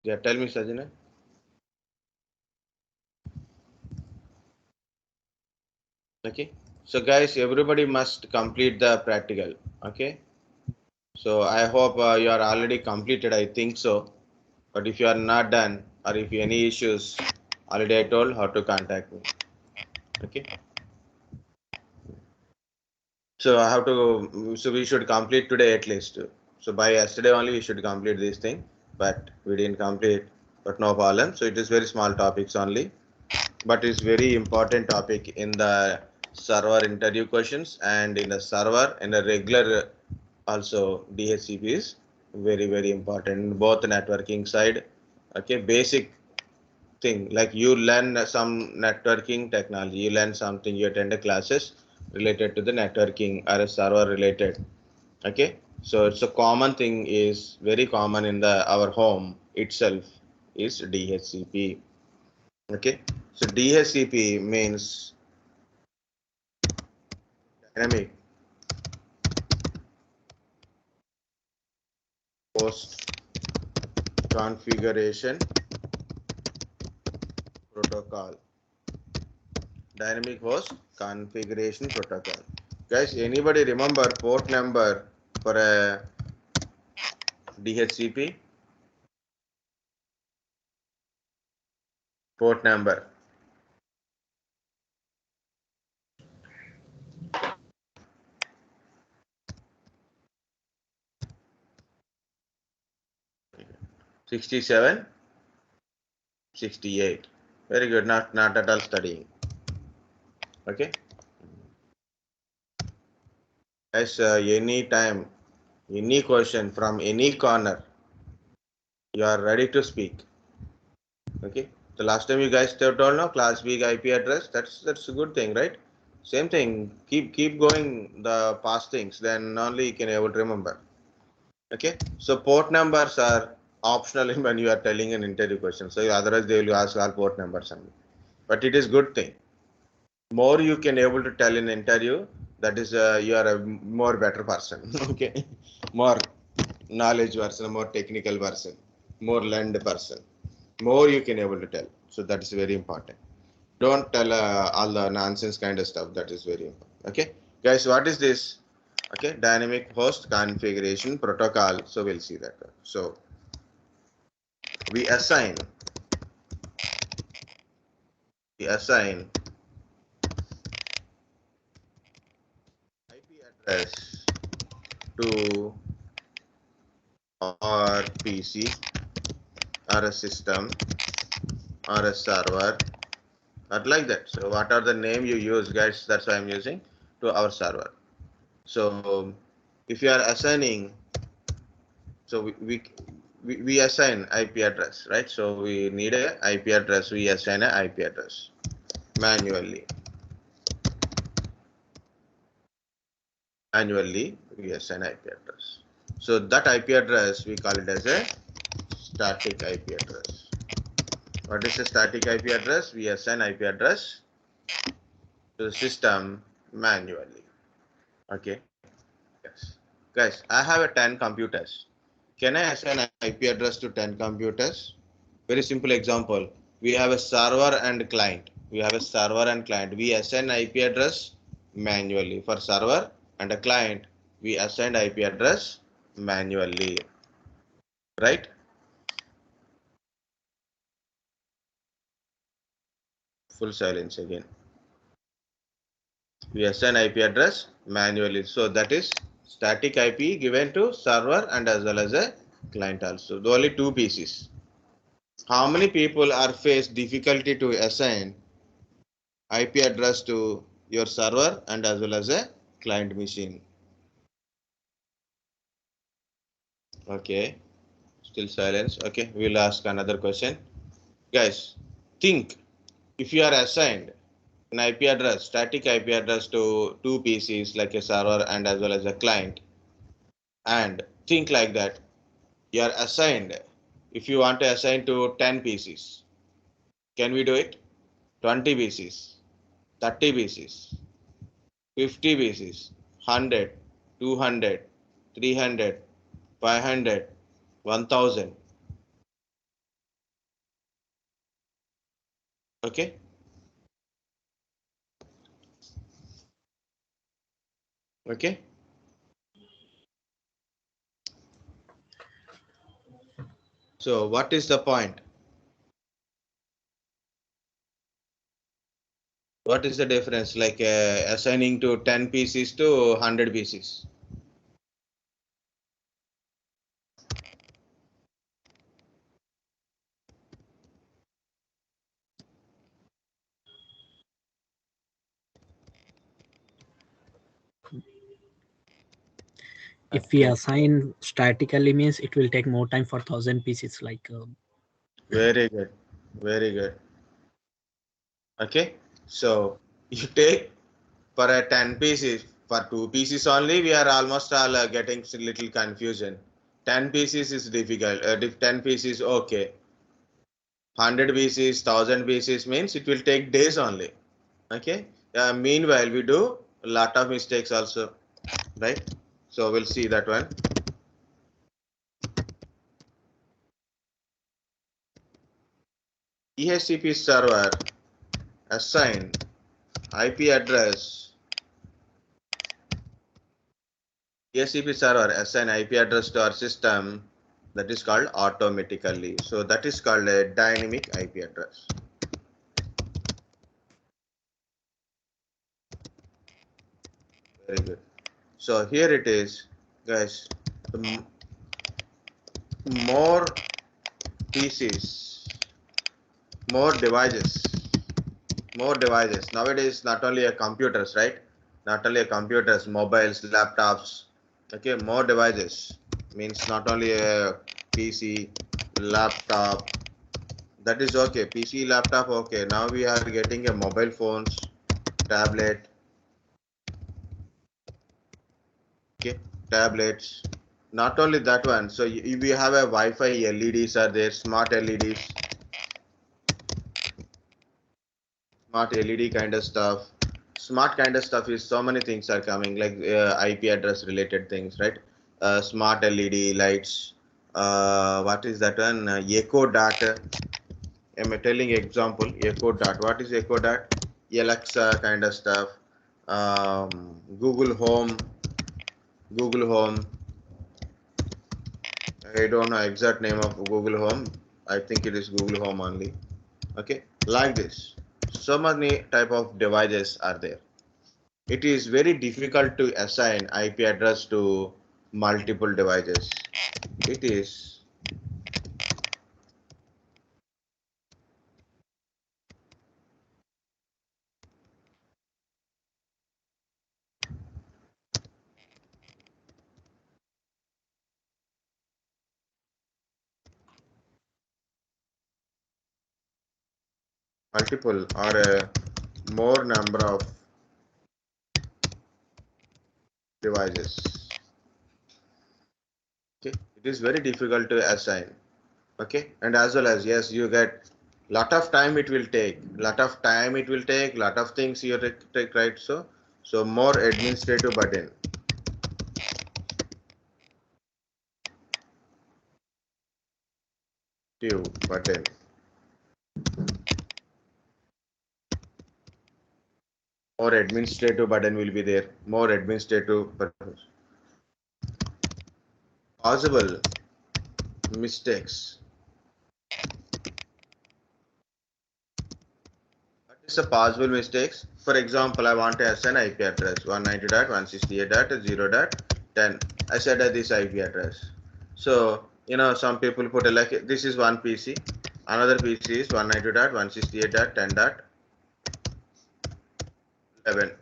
Yeah, tell me, Sajina. Okay. So guys, everybody must complete the practical. Okay. So I hope you are already completed. I think so. But if you are not done or if you any issues, already I told how to contact me. Okay. So I have to. So we should complete today at least. So by yesterday only we should complete this thing. But we didn't complete. But no problem. So it is very small topics only. But it's very important topic in the server interview questions and in the server and the regular also DHCP is very important both networking side. Okay, basic thing like you learn some networking technology, you learn something, you attend the classes related to the networking or a server related. Okay, so it's a common thing is very common in the our home itself is DHCP. Okay, so DHCP means dynamic host configuration protocol. Dynamic host configuration protocol. Guys, anybody remember port number for a DHCP? Port number 67, 68. Very good. Not at all studying. Okay. Guys, any time, any question from any corner, you are ready to speak. Okay. The last time you guys told no class B IP address. That's a good thing, right? Same thing. Keep going the past things. Then only you can able to remember. Okay. So port numbers are optional when you are telling an interview question. So otherwise they will ask all port numbers only. But it is good thing. More you can able to tell in interview, that is you are a more better person. Okay. More knowledge person, more technical person, more learned person. More you can able to tell. So that is very important. Don't tell all the nonsense kind of stuff. That is very important. Okay, guys, what is this? Okay, dynamic host configuration protocol. So we'll see that. So we assign IP address to our PC or a system or a server, not like that. So what are the name you use, guys? That's why I'm using to our server. So if you are assigning, so we assign IP address, right? So we need a IP address. We assign a IP address manually. Manually, we assign IP address. So that IP address we call it as a static IP address. What is a static IP address? We assign IP address to the system manually. Okay. Yes. Guys, I have a 10 computers. Can I assign IP address to 10 computers? Very simple example. We have a server and client. We have a server and client. We assign IP address manually. For server and a client, we assign IP address manually. Right? Full silence again. We assign IP address manually. So that is static IP given to server and as well as a client also. The only two PCs. How many people are face difficulty to assign IP address to your server and as well as a client machine? Okay, still silence. Okay, we'll ask another question. Guys, think if you are assigned an IP address, static IP address to two PCs like a server and as well as a client, and think like that you are assigned, if you want to assign to 10 PCs, can we do it? 20 PCs, 30 PCs, 50 PCs, 100, 200, 300, 500, 1000. Okay. Okay. So what is the point? What is the difference, like assigning to 10 PCs to 100 PCs? If we assign statically means it will take more time for 1000 pieces like Very good. Very good. Okay. So you take for a 10 pieces, for 2 pieces only, we are almost all getting a little confusion. 10 pieces is difficult. 10 pieces, okay. 100 pieces, 1000 pieces means it will take days only. Okay. Meanwhile, we do a lot of mistakes also, right? So we'll see that one. DHCP server assign IP address. DHCP server assign IP address to our system, that is called automatically. So that is called a dynamic IP address. Very good. So here it is, guys. The more PCs, more devices, more devices. Nowadays, not only a computers, right? Not only a computers, mobiles, laptops. Okay, more devices means not only a PC, laptop. That is okay. PC, laptop, okay. Now we are getting a mobile phones, tablet. Okay, tablets. Not only that one. So we have a Wi-Fi LEDs are there, smart LEDs, smart LED kind of stuff. Smart kind of stuff is so many things are coming, like IP address related things, right? Smart LED lights. What is that one? Echo data. I'm telling example. Echo dot. What is Echo dot? Alexa kind of stuff. Google Home. Google Home. I don't know exact name of Google Home. I think it is Google Home only. Okay, like this. So many type of devices are there. It is very difficult to assign IP address to multiple devices. It is multiple or a more number of devices. Okay, it is very difficult to assign. Okay, and as well as, yes, you get lot of time it will take, lot of things you take, right? So more administrative burden. Burden. More administrative burden will be there. More administrative burden. Possible mistakes. What is the possible mistakes? For example, I want to assign IP address 192.168.0.10. I set this IP address. So, some people put a, like, this is one PC. Another PC is 192.168.10.11.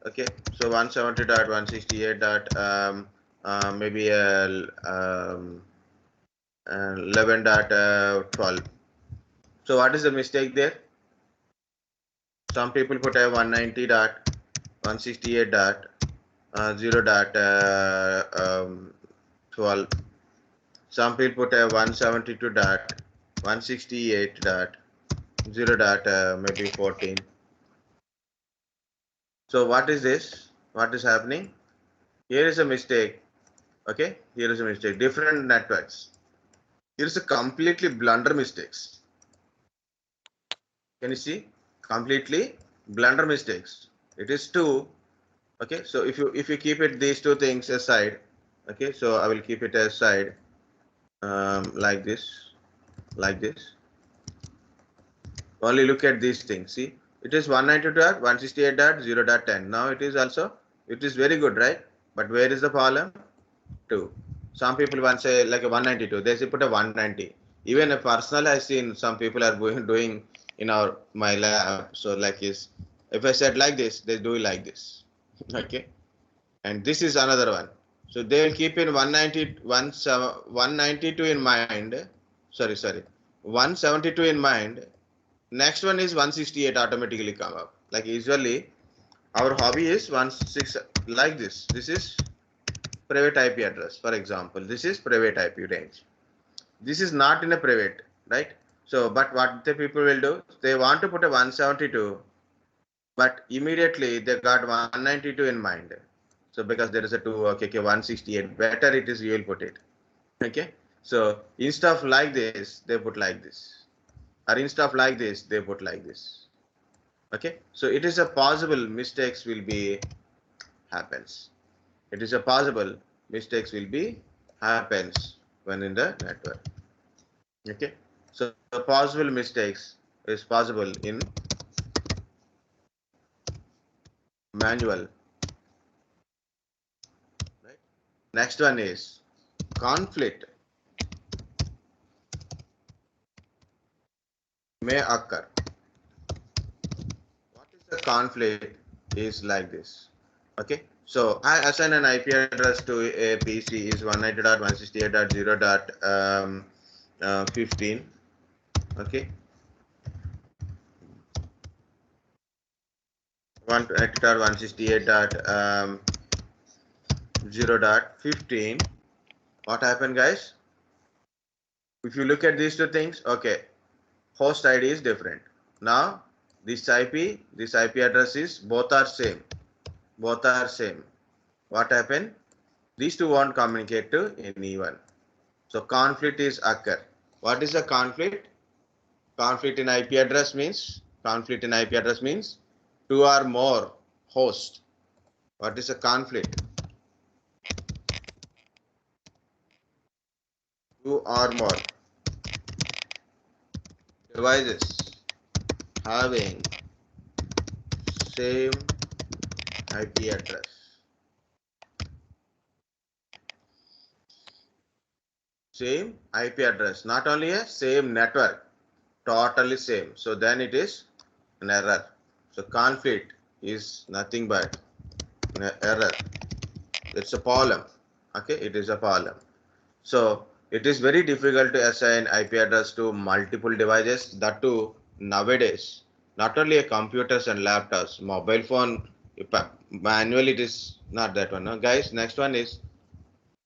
Okay, so 170.168. Maybe 11.12. So what is the mistake there? Some people put a 190.168.0.12. Some people put a 172.168.0. Maybe 14. So what is this? What is happening? Here is a mistake. Okay, here is a mistake. Different networks. Here is a completely blunder mistakes. Can you see? Completely blunder mistakes. It is 2. Okay, so if you keep it these two things aside, okay, so I will keep it aside like this, like this. Only look at these things. See, it is 192.168.0.10. Now it is also, it is very good, right? But where is the problem? 2. Some people want say like a 192. They say put a 190. Even a personal I've seen some people are doing in my lab. So like is, if I said like this, they do it like this. Okay. And this is another one. So they will keep in 192 in mind. Sorry. 172 in mind. Next one is 168 automatically come up. Like usually our hobby is 16 like this. This is private IP address. For example, this is private IP range. This is not in a private, right? So, but what the people will do, they want to put a 172, but immediately they got 192 in mind. So because there is a 2, okay, 168, better it is you will put it. Okay. So instead of like this, they put like this. Or instead of like this, they put like this. Okay. So it is a possible mistakes will be happens. It is a possible mistakes will be happens when in the network. Okay. So possible mistakes is possible in manual. Right. Next one is conflict may occur. What is the conflict is like this. Okay. So I assign an IP address to a PC is 190.168.0.15. Okay. 190.168.0.15. What happened, guys? If you look at these two things, okay, host ID is different. Now this IP address is both are same. Both are same. What happened? These two won't communicate to anyone. So conflict is occur. What is a conflict? Conflict in IP address means two or more hosts. What is a conflict? Two or more devices having same IP address. Same IP address, not only a same network, totally same. So then it is an error. So conflict is nothing but an error. It's a problem. Okay, it is a problem. So it is very difficult to assign IP address to multiple devices. That too nowadays, not only a computers and laptops, mobile phone, manual it is not that one. No? Guys, next one is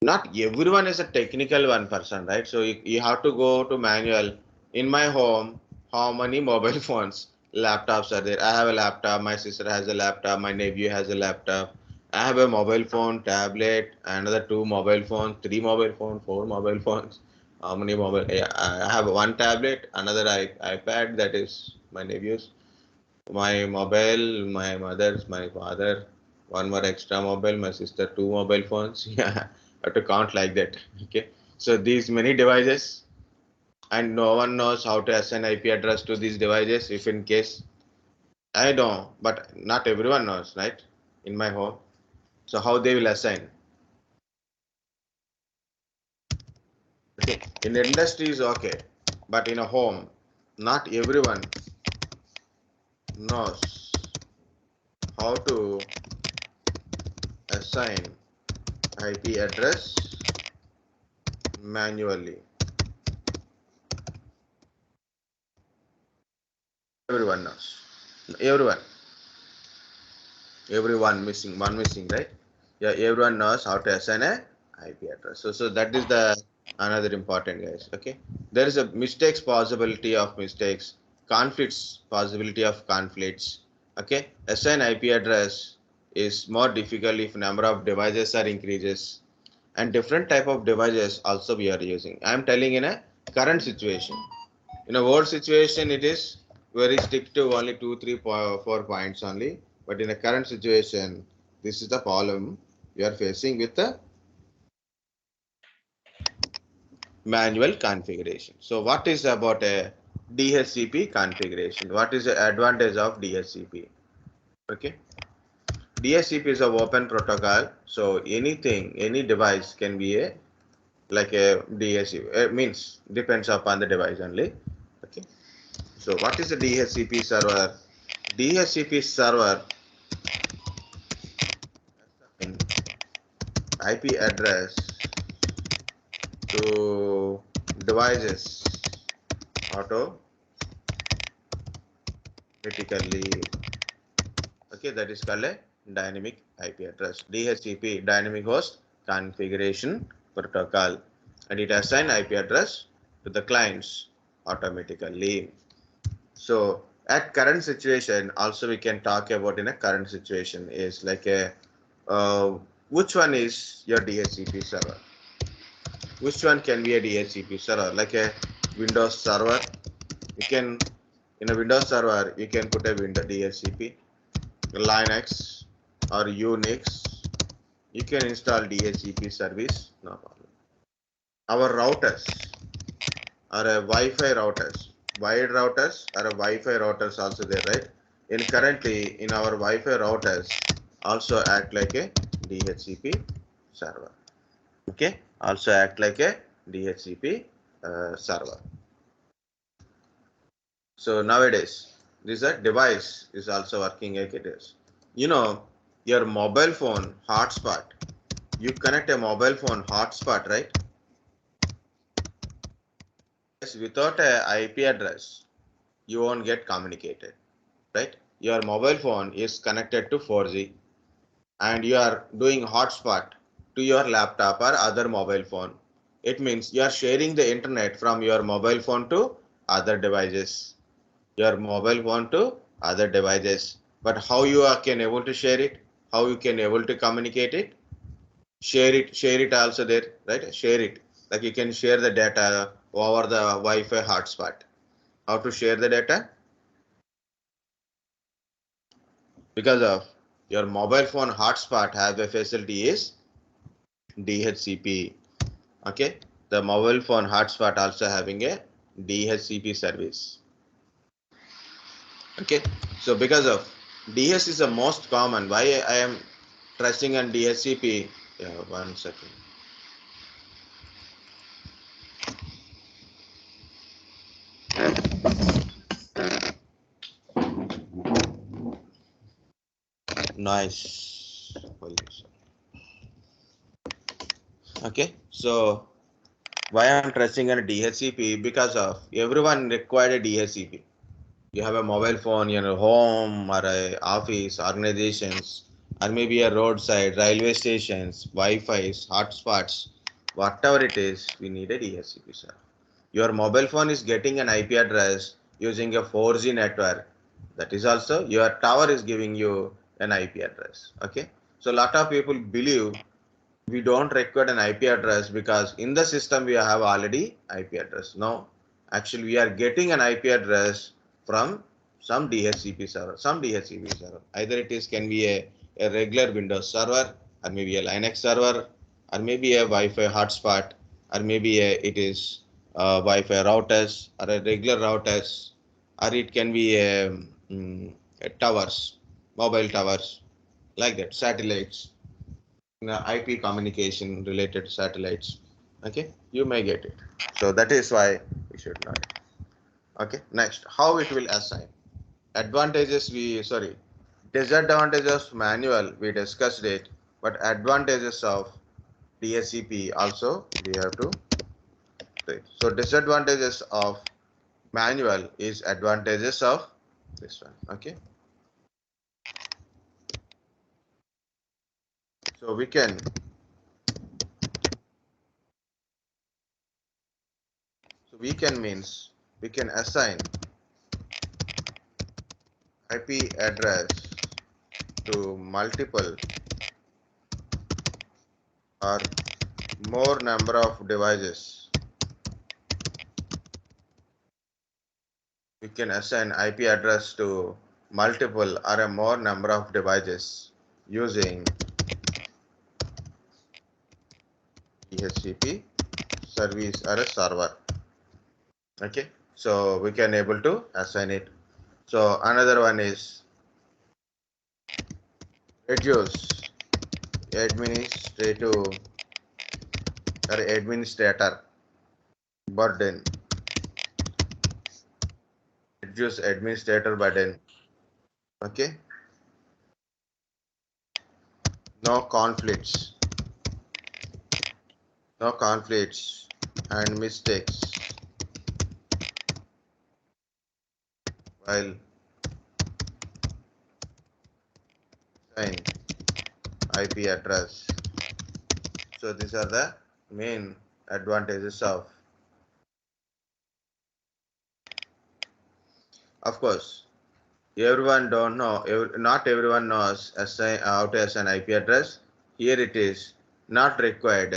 not everyone is a technical one person, right? So you have to go to manual. In my home, how many mobile phones, laptops are there? I have a laptop. My sister has a laptop. My nephew has a laptop. I have a mobile phone, tablet, another 2 mobile phones, 3 mobile phones, 4 mobile phones. How many mobile? I have one tablet, another iPad that is my nephew's, my mobile, my mother's, my father, one more extra mobile, my sister, 2 mobile phones. Yeah, I have to count like that. Okay. So these many devices, and no one knows how to assign IP address to these devices. If in case I know, but not everyone knows, right? In my home. So how they will assign? Okay. In the industry is okay, but in a home, not everyone knows how to assign IP address manually. Everyone knows. Everyone missing, one missing, right? Yeah, everyone knows how to assign a IP address. So that is the another important, guys. Okay, there is a mistakes possibility of mistakes, conflicts possibility of conflicts. Okay, assign IP address is more difficult if number of devices are increases, and different type of devices also we are using. I am telling in a current situation. In a world situation, it is very stick to only 4 points only. But in the current situation, this is the problem we are facing with the manual configuration. So what is about a DHCP configuration? What is the advantage of DHCP? Okay. DHCP is an open protocol. So anything, any device can be a like a DHCP. It means depends upon the device only. Okay. So what is a DHCP server? DHCP server IP address to devices automatically. Okay, that is called a dynamic IP address. DHCP, dynamic host configuration protocol, and it assigns IP address to the clients automatically. So at current situation, also we can talk about in a current situation is like a which one is your DHCP server? Which one can be a DHCP server? Like a Windows server, you can in a Windows server you can put a Windows DHCP, Linux or Unix. You can install DHCP service, no problem. Our routers are a Wi-Fi routers, wired routers are a Wi-Fi routers also there, right? In currently in our Wi-Fi routers also act like a DHCP server. Okay, also act like a DHCP server. So nowadays, this device is also working like it is. You know, your mobile phone hotspot. You connect a mobile phone hotspot, right? Yes, without a IP address, you won't get communicated, right? Your mobile phone is connected to 4G, and you are doing hotspot to your laptop or other mobile phone. It means you are sharing the internet from your mobile phone to other devices. Your mobile phone to other devices. But how you can able to share it? How you can able to communicate it? Share it also there, right? Share it. Like you can share the data over the Wi-Fi hotspot. How to share the data? Because of your mobile phone hotspot have a facility is DHCP. Okay, the mobile phone hotspot also having a DHCP service. Okay, so because of DS is the most common, why I am trusting on DHCP? Yeah, 1 second. Nice. Okay, so why I am trusting on DHCP? Because of everyone required a DHCP. You have a mobile phone, you know, home or a office, organizations, or maybe a roadside, railway stations, Wi-Fi's, hotspots, whatever it is, we need a DHCP server. Your mobile phone is getting an IP address using a 4G network. That is also your tower is giving you an IP address. Okay. So a lot of people believe we don't require an IP address because in the system we have already IP address. No, actually we are getting an IP address from some DHCP server, Either it is can be a regular Windows server, or maybe a Linux server, or maybe a Wi-Fi hotspot, or maybe it is Wi-Fi routers or a regular routers, or it can be a towers, mobile towers, like that, satellites, IP communication related satellites. Okay, you may get it. So that is why we should know it. Okay, next, how it will assign. Advantages disadvantages manual we discussed it, but advantages of DHCP also we have to say. So disadvantages of manual is advantages of this one. Okay, so we can means we can assign IP address to multiple or more number of devices we can assign IP address to multiple or a more number of devices using DHCP service or a server. Okay, so we can able to assign it. So another one is reduce administrative or administrator burden. Reduce administrator burden. Okay, no conflicts, no conflicts and mistakes while assign IP address. So these are the main advantages of course, everyone don't know, not everyone knows how to assign IP address. Here it is not required.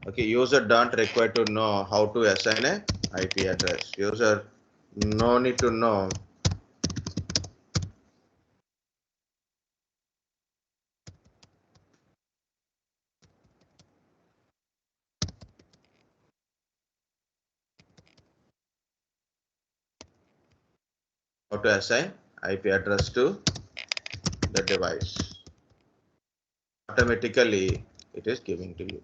Okay, user don't require to know how to assign a IP address. User no need to know how to assign IP address to the device. Automatically it is giving to you.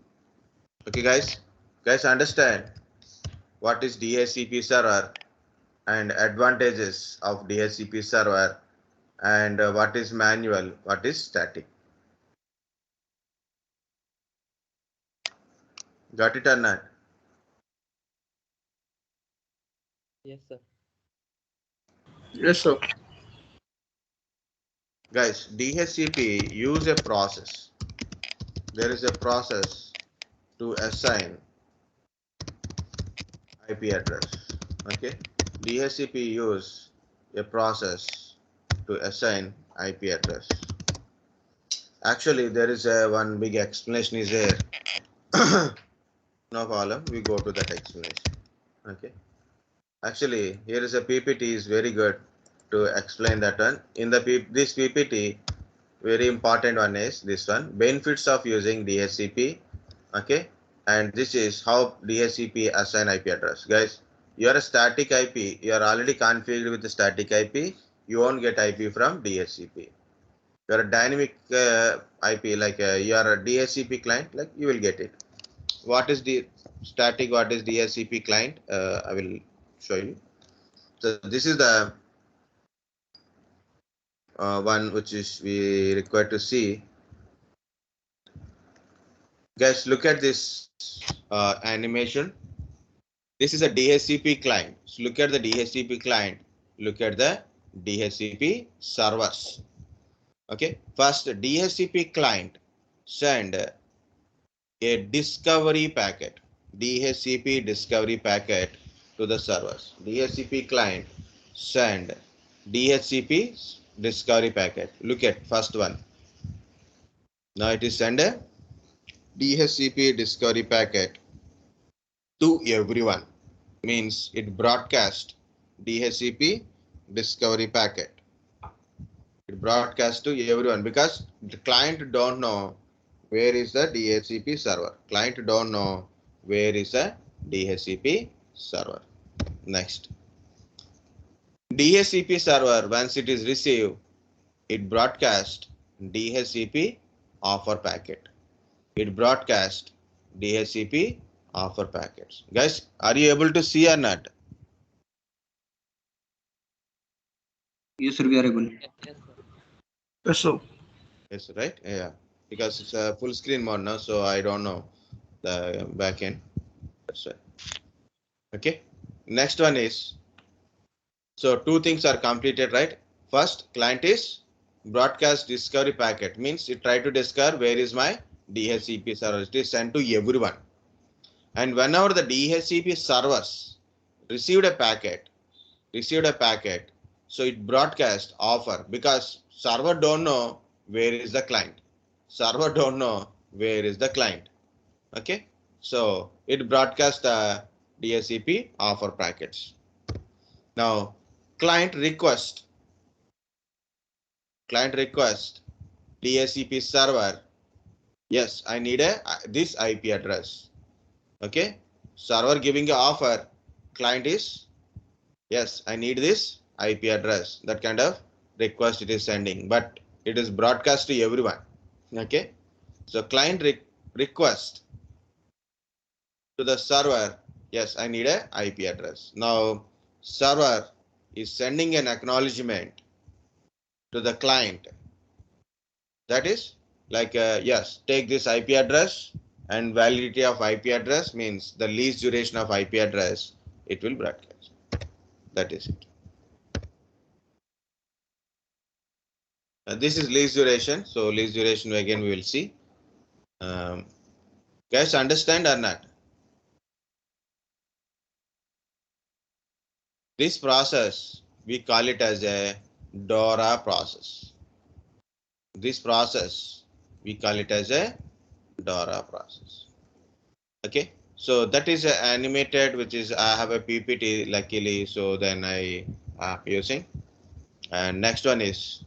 Okay, guys understand what is DHCP server and advantages of DHCP server and what is manual, what is static. Got it or not? Yes, sir. Yes, sir. Guys, DHCP use a process. There is a process to assign IP address. Okay, DHCP use a process to assign IP address. Actually, there is a one big explanation is there. No problem. We go to that explanation. Okay. Actually, here is a PPT is very good to explain that one. In the this PPT, very important one is this one, benefits of using DHCP. Okay, and this is how DHCP assign IP address. Guys, you are a static IP, you are already configured with the static IP, you won't get IP from DHCP. You are a dynamic IP, like you are a DHCP client, like you will get it. What is the static, what is DHCP client? I will show you. So this is the one which is we require to see. Guys, look at this animation. This is a DHCP client. So look at the DHCP client. Look at the DHCP servers. Okay. First, DHCP client send a discovery packet. DHCP discovery packet to the servers. DHCP client send DHCP discovery packet. Look at first one. Now it is send a DHCP discovery packet to everyone. Means it broadcast DHCP discovery packet. It broadcast to everyone because the client don't know where is the DHCP server. Client don't know where is the DHCP server. Next, DHCP server once it is received, it broadcast DHCP offer packet. It broadcast DHCP offer packets. Guys, are you able to see or not? Yes, sir, we are able. Yes, sir. Yes, sir. Yes, right? Yeah, because it's a full screen mode now, so I don't know the backend. That's right. Okay. Next one is, so two things are completed, right? First, client is broadcast discovery packet, means it try to discover where is my DHCP server. It is sent to everyone. And whenever the DHCP servers received a packet, so it broadcast offer because server don't know where is the client. Server don't know where is the client. Okay, so it broadcast the DHCP offer packets. Now client request DHCP server. Yes, I need this IP address. Okay, server giving a offer. Client is, yes, I need this IP address. That kind of request it is sending, but it is broadcast to everyone. Okay, so client request to the server. Yes, I need a IP address. Now server is sending an acknowledgement to the client. That is like, yes, take this IP address, and validity of IP address means the least duration of IP address it will broadcast. That is it. This is least duration. So least duration again we will see. Guys, understand or not? This process we call it as a Dora process. This process we call it as a Dora process. Okay, so that is animated, which is I have a PPT luckily, so then I am using. And next one is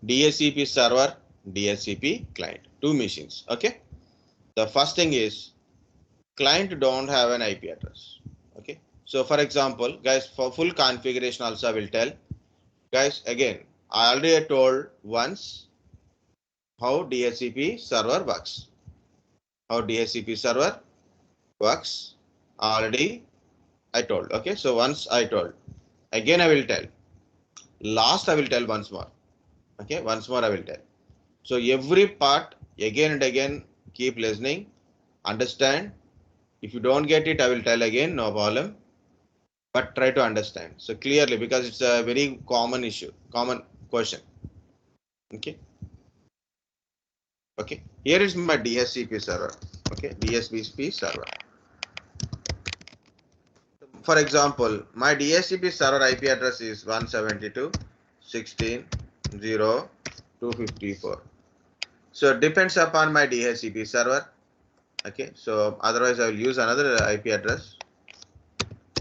DHCP server, DHCP client, two machines. Okay, the first thing is client don't have an IP address. Okay, so for example, guys, for full configuration also I will tell. Guys, again, I already told once how DHCP server works. How DHCP server works already I told. Okay, so once I told, again I will tell. Last I will tell once more. Okay, once more I will tell. So every part again and again keep listening, understand. If you don't get it, I will tell again, no problem. But try to understand. So clearly, because it's a very common issue, common question. Okay. Okay. Here is my DHCP server. Okay, DHCP server. For example, my DHCP server IP address is 172.16.0.254. So it depends upon my DHCP server. Okay, so otherwise I will use another IP address.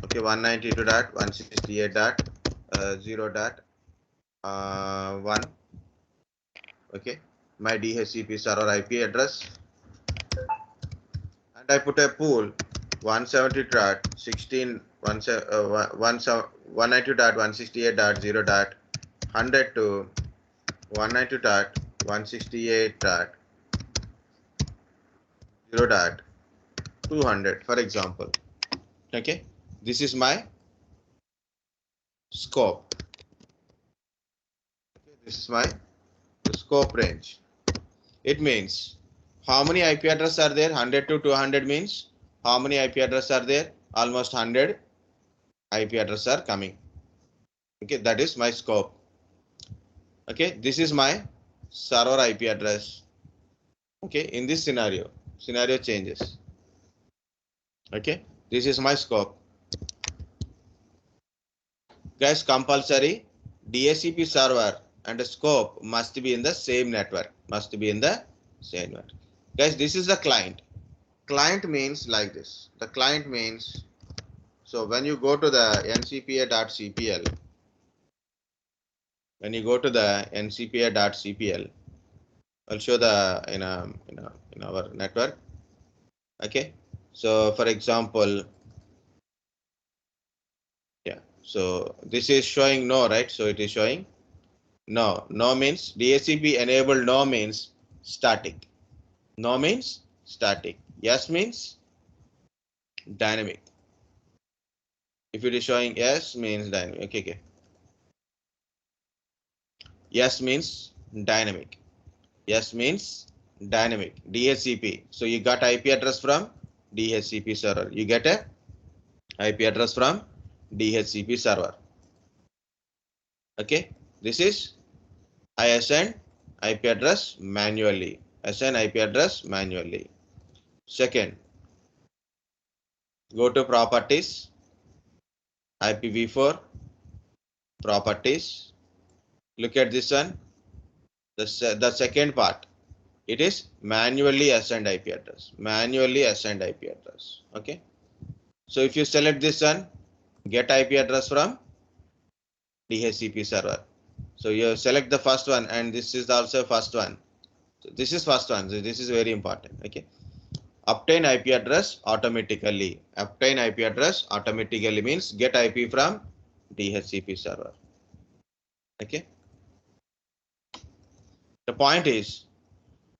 Okay, 192.168.0.1. Okay, my DHCP server IP address, and I put a pool 192.168.0.100 to 192.168.0.200, for example. Okay, this is my scope. Okay, this is my scope range. It means how many IP addresses are there? 100 to 200 means how many IP addresses are there? Almost 100 IP addresses are coming. Okay, that is my scope. Okay, this is my server IP address. Okay, in this scenario changes. Okay, this is my scope. Guys, compulsory DHCP server and scope must be in the same network. Must be in the same network. Guys, this is the client. Client means like this. The client means, so when you go to the ncpa.cpl, I'll show the in our network. Okay, so for example, yeah, so this is showing no, right? So it is showing no. No means DHCP enabled. No means static. No means static. Yes means dynamic. If it is showing yes means dynamic. Okay. Yes means dynamic. Yes means dynamic. DHCP. So you got IP address from DHCP server. You get a IP address from DHCP server. Okay. This is I assign IP address manually. Assign IP address manually. Second, go to properties, IPv4 properties. Look at this one. The second part, it is manually assigned IP address. Manually assigned IP address. Okay. So if you select this one, get IP address from DHCP server. So you select the first one, and this is also first one. So this is first one. So this is very important. Okay. Obtain IP address automatically. Obtain IP address automatically means get IP from DHCP server. Okay. The point is,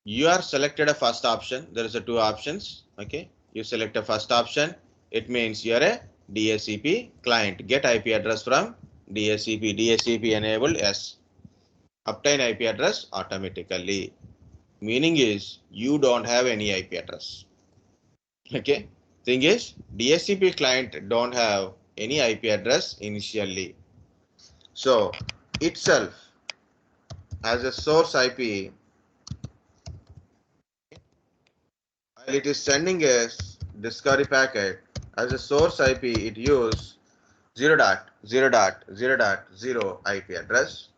you are selected a first option. There is a two options. Okay. You select a first option. It means you are a DHCP client. Get IP address from DHCP. DHCP enabled yes. Obtain IP address automatically. Meaning is you don't have any IP address. Okay. Thing is, DHCP client don't have any IP address initially. So itself as a source IP, while it is sending a discovery packet as a source IP, it use 0.0.0.0 IP address,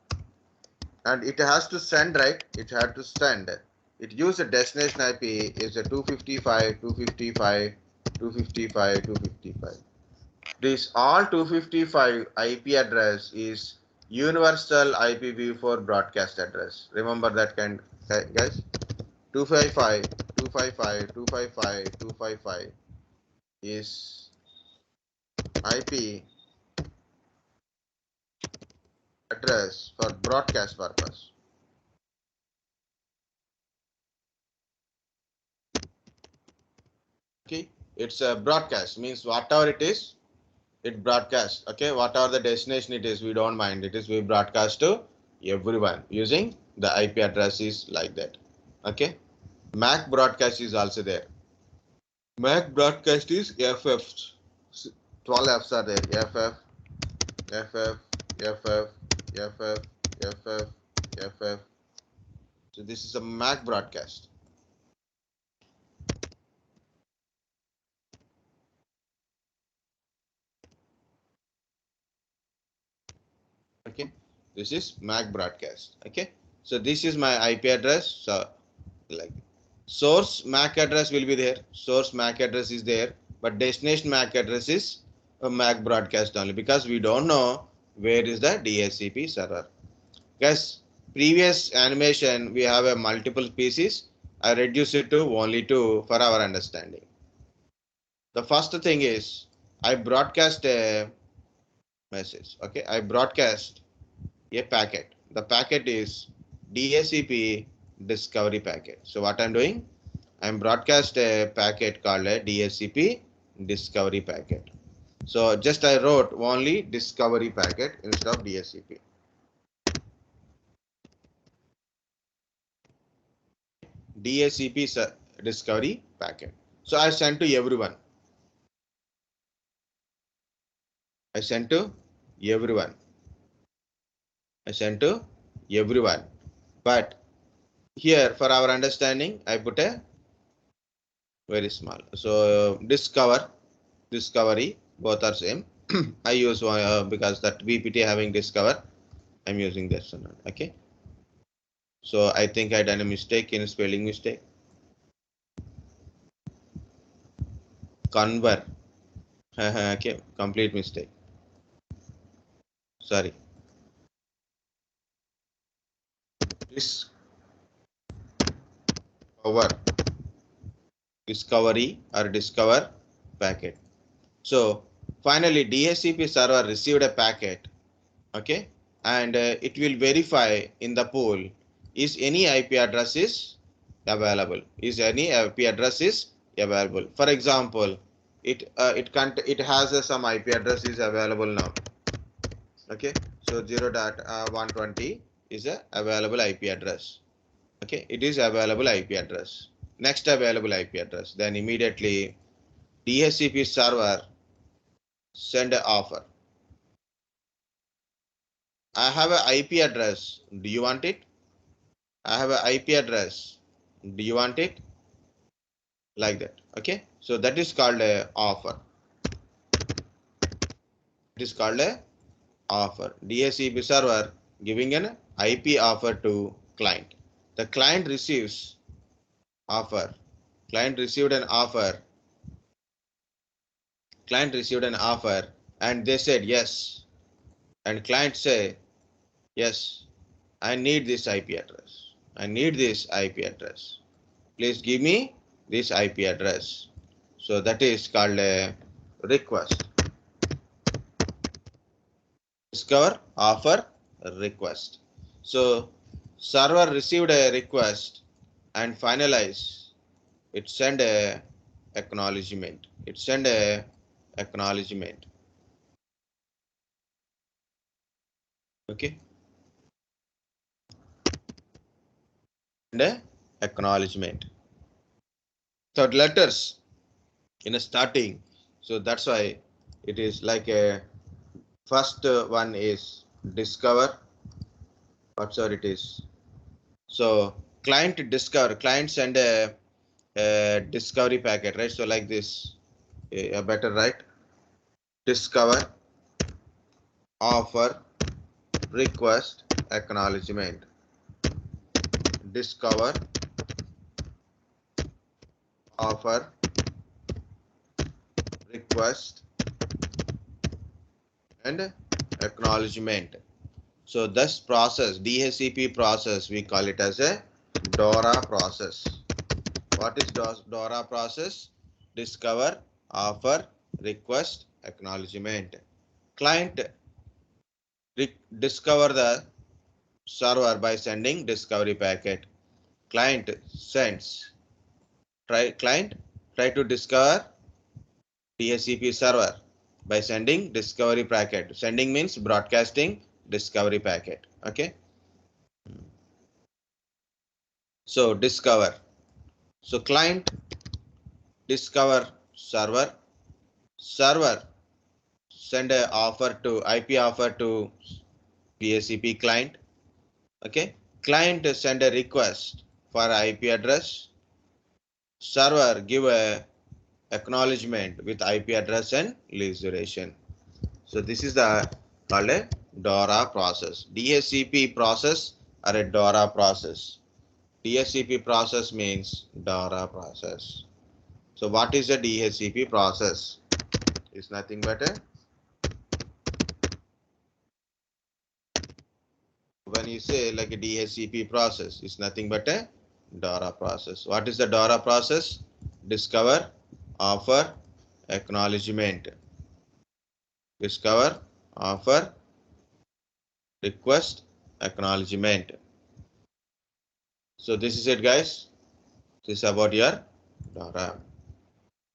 and it has to send, right? It had to send. It use a destination IP is a 255, 255, 255, 255. This all 255 IP address is universal IPv4 broadcast address. Remember that kind, guys? 255, 255, 255, 255 is IP address for broadcast purpose. Okay, it's a broadcast, means whatever it is, it broadcasts. Okay, whatever the destination it is, we don't mind. It is we broadcast to everyone using the IP address is like that. Okay, MAC broadcast is also there. MAC broadcast is FF. 12 Fs are there. FF, FF, FF, FF, FF, FF. So this is a MAC broadcast. Okay, this is MAC broadcast. Okay, so this is my IP address. So like source MAC address will be there. Source MAC address is there, but destination MAC address is a MAC broadcast only because we don't know where is the DHCP server. Guys, previous animation we have a multiple pieces. I reduce it to only two for our understanding. The first thing is I broadcast a message. Okay, I broadcast a packet. The packet is DHCP discovery packet. So what I'm doing, I'm broadcast a packet called a DHCP discovery packet. So just I wrote only discovery packet instead of DHCP. DHCP discovery packet. So I sent to everyone. I sent to everyone. I sent to everyone. But here for our understanding, I put a very small. So discovery, both are same. I use one because that BPT having discover, I'm using this one. Okay. So I think I done a mistake in spelling mistake. Convert. Okay, complete mistake. Sorry. Discovery or discover packet. So finally DHCP server received a packet. Okay, and it will verify in the pool is any IP address is available. Is any IP address is available? For example, it has some IP address is available now. Okay, so 0.120 is a available IP address. Okay, it is available IP address. Next available IP address. Then immediately DHCP server send an offer. I have an IP address. Do you want it? I have an IP address. Do you want it? Like that. Okay. So that is called a offer. It is called a offer. DHCP server giving an IP offer to client. The client receives offer. Client received an offer. Client received an offer and they said yes. And client say, yes, I need this IP address. I need this IP address. Please give me this IP address. So that is called a request. Discover, offer, request. So server received a request and finalize. It send a acknowledgement. It send a acknowledgement. Okay. And a acknowledgement. Third letters in a starting. So that's why it is like a first one is discover. Whatsoever it is. So client discover, client send a discovery packet, right? So like this, better write discover, offer, request, acknowledgement. Discover, offer, request, and acknowledgement. So this process, DHCP process, we call it as a Dora process. What is Dora process? Discover, offer, request, acknowledgement. Client discover the server by sending discovery packet. Client sends. Client try to discover DHCP server by sending discovery packet. Sending means broadcasting discovery packet. Okay. So discover. So client discover server. Server send a offer to IP offer to DHCP client. Okay. Client send a request for IP address. Server give a acknowledgement with IP address and lease duration. So this is the called a Dora process. DHCP process or a Dora process. DHCP process means Dora process. So what is a DHCP process? It's nothing but a, when you say like a DHCP process, it's nothing but a Dora process. What is the Dora process? Discover, offer, acknowledgement. Discover, offer, request, acknowledgement. So this is it, guys. This is about your Dora.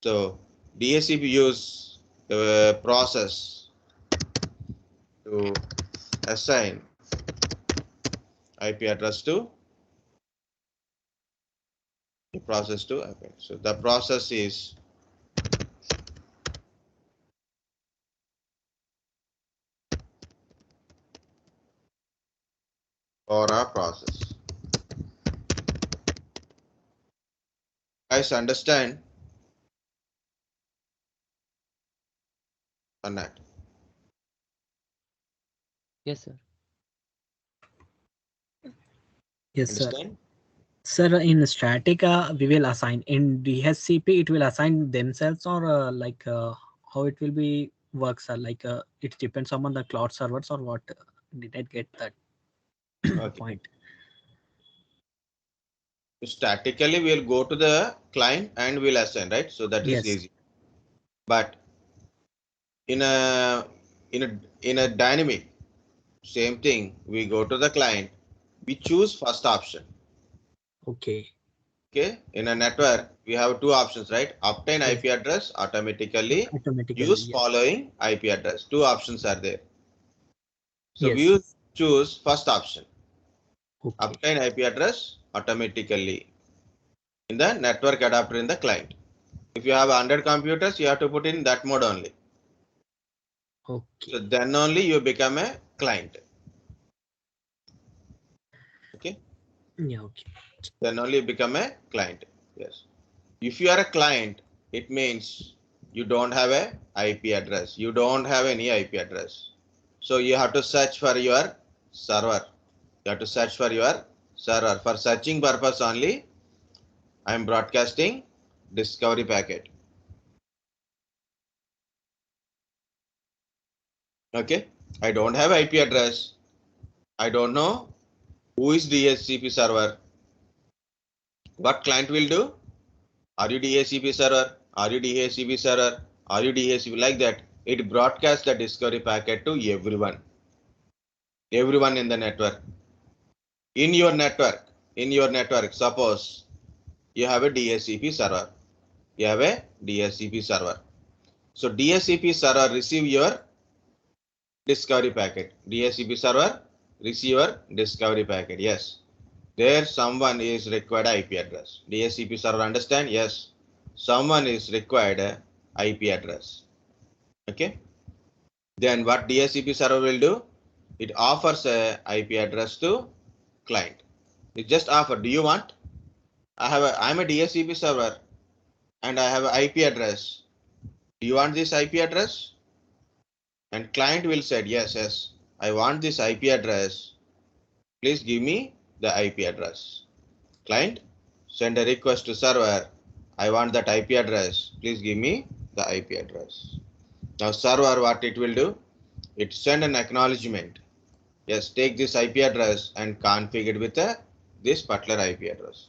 So DHCP use the process to assign IP address to the process to IP. So the process is Dora process. Guys, understand or not? Yes, sir. Yes, sir. Understand? Sir, in static, we will assign. In DHCP, it will assign themselves, or how it will be work, sir? Like it depends upon the cloud servers, or what? Did I get that Okay. point? Statically, we'll go to the client and we'll assign, right? So that is Yes. easy. But in a dynamic, same thing. We go to the client. We choose first option. Okay. Okay. In a network, we have two options, right? Obtain Yes. IP address automatically. Automatically. Use Yes. following IP address. Two options are there. So Yes. we choose first option. Okay. Obtain IP address automatically in the network adapter in the client. If you have 100 computers, you have to put in that mode only. Okay. So then only you become a client. Okay. Yeah. Okay. Then only you become a client. Yes. If you are a client, it means you don't have a IP address. You don't have any IP address. So you have to search for your server. You have to search for your server. For searching purpose only, I am broadcasting discovery packet. Okay, I don't have IP address. I don't know who is DHCP server. What client will do? Are you DHCP server? Are you DHCP server? Are you DHCP? Like that. It broadcasts the discovery packet to everyone. Everyone in the network. In your network, suppose you have a DHCP server. You have a DHCP server. So DHCP server receive your discovery packet. DHCP server receive your discovery packet. Yes. There someone is required IP address. DHCP server understand? Yes. Someone is required IP address. Okay. Then what DHCP server will do? It offers a IP address to client. It just offer. Do you want? I'm a DHCP server and I have an IP address. Do you want this IP address? And client will say, yes, I want this IP address. Please give me the IP address. Client send a request to server. I want that IP address. Please give me the IP address. Now server, what it will do? It send an acknowledgement. Yes, take this IP address and configure it with this particular IP address.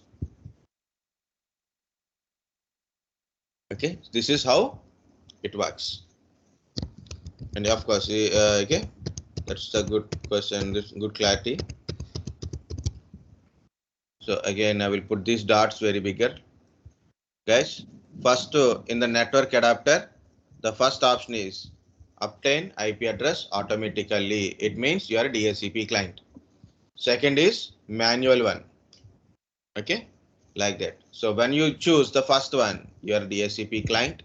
Okay, this is how it works. And of course, okay, that's a good question. This good clarity. So again, I will put these dots very bigger. Guys, first in the network adapter, the first option is obtain IP address automatically. It means you are a DHCP client. Second is manual one. Okay, like that. So when you choose the first one, you are a DHCP client.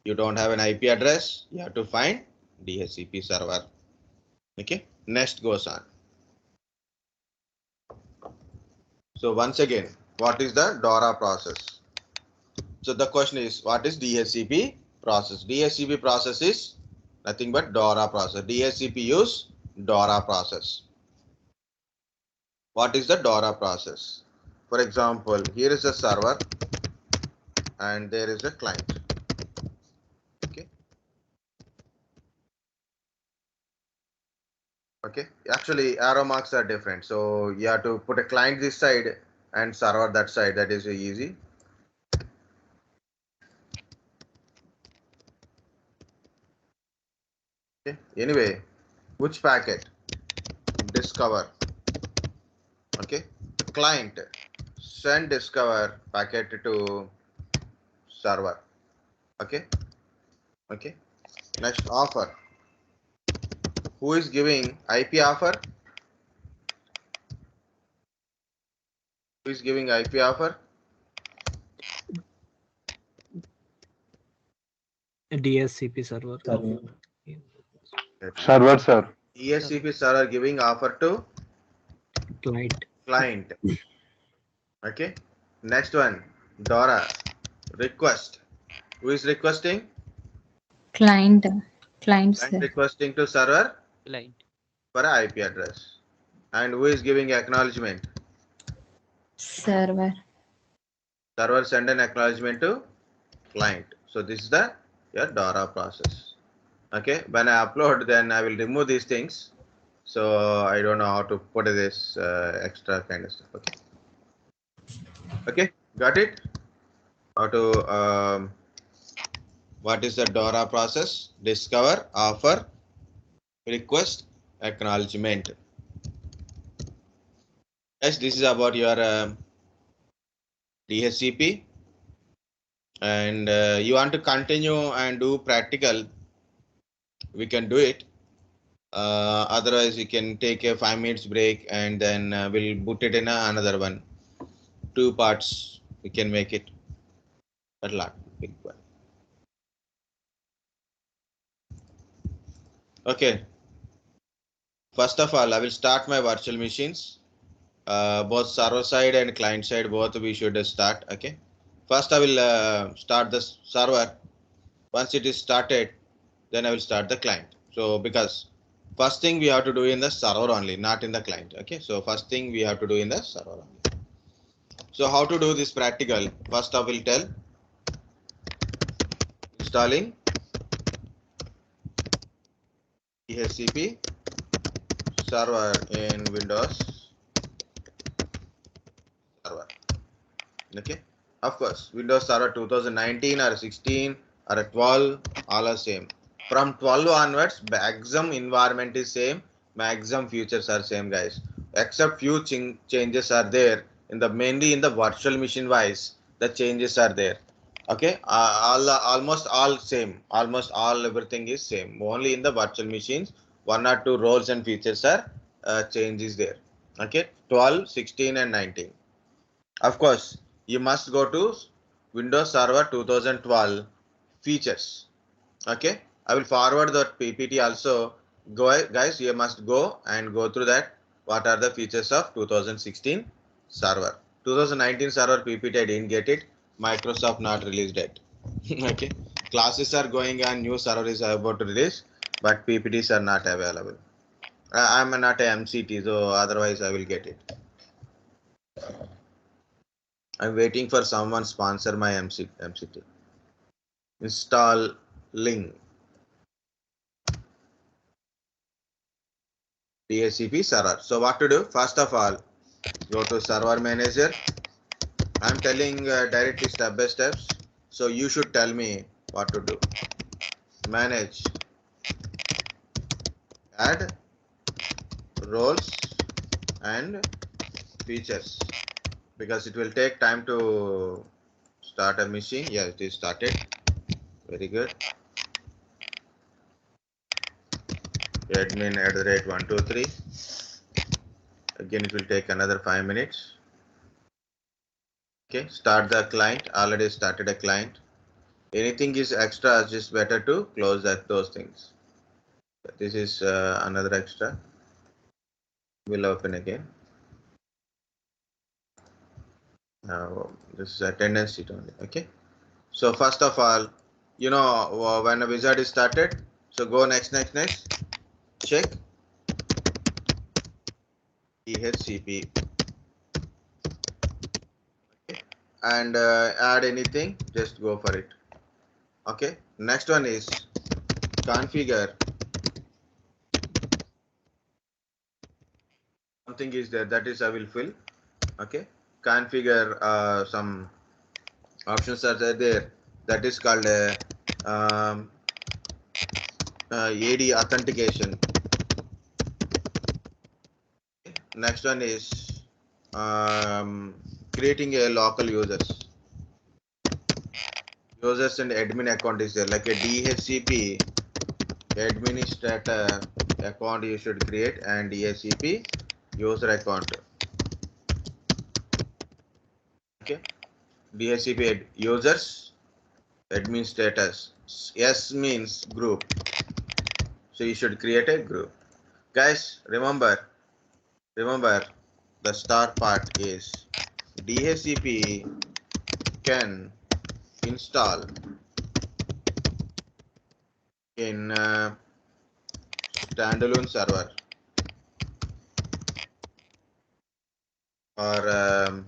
You don't have an IP address. You have to find DHCP server. Okay, next goes on. So once again, what is the Dora process? So the question is, what is DHCP process? DHCP process is nothing but Dora process. DHCP use Dora process. What is the Dora process? For example, here is a server and there is a client. Okay. Okay. Actually, arrow marks are different. So you have to put a client this side and server that side. That is easy. Okay. Anyway, which packet? Discover. Okay. Client send discover packet to server. Okay. Okay. Next offer. Who is giving IP offer? Who is giving IP offer? DHCP server. Server, sir. DHCP server giving offer to Client. Okay. Next one. Dora request. Who is requesting? Client, Client sir. requesting to server Client. for an IP address. And who is giving acknowledgement? Server. Server send an acknowledgement to client. So this is your Dora process. Okay. When I upload, then I will remove these things. So I don't know how to put this extra kind of stuff. Okay. Okay. Got it? How to what is the Dora process? Discover, offer, request, acknowledgement. Yes, this is about your DHCP. And you want to continue and do practical, we can do it. Otherwise, you can take a 5 minutes break and then we'll put it in another one. 2 parts, we can make it a lot. Big one. Okay. First of all, I will start my virtual machines. Both server side and client side, both we should start. Okay. First, I will start the server. Once it is started, then I will start the client. So because First thing we have to do in the server only, not in the client. Okay, so first thing we have to do in the server only. So how to do this practical? First I will tell installing Dhcp server in Windows server. Okay, of course Windows Server 2019 or 16 or 12 all are same. From 12 onwards maximum environment is same, maximum features are same guys, except few changes are there in the mainly in the virtual machine wise the changes are there. Okay, almost all same, almost all everything is same, only in the virtual machines one or two roles and features are changes there. Okay, 12, 16 and 19. Of course, you must go to Windows Server 2012 features. Okay, I will forward that PPT also. Go guys, you must go and go through that. What are the features of 2016 server? 2019 server PPT I didn't get it. Microsoft not released it. Okay, classes are going on. New server is about to release, but PPTs are not available. I'm not a MCT, so otherwise I will get it. I'm waiting for someone sponsor my MCT. Installing Dhcp server. So what to do? First of all, go to server manager. I'm telling directly step by steps. So you should tell me what to do. Manage, add roles and features, because it will take time to start a machine. Yeah, it is started. Very good. Admin @123. Again, it will take another 5 minutes. Okay, start the client. Already started a client. Anything is extra, just better to close those things. This is another extra. We'll open again. Now this is attendance sheet only. Okay. So first of all, you know when a wizard is started, so go next. Check Dhcp. Okay. And add anything, just go for it. Okay. Next one is configure. Something is there, that is I will fill. Okay, configure some options are there, that is called AD authentication. Next one is creating a local users and admin account is there, like a DHCP administrator account you should create and DHCP user account. Okay, DHCP users admin status. S means group, so you should create a group. Guys, remember the start part is DHCP can install in standalone server or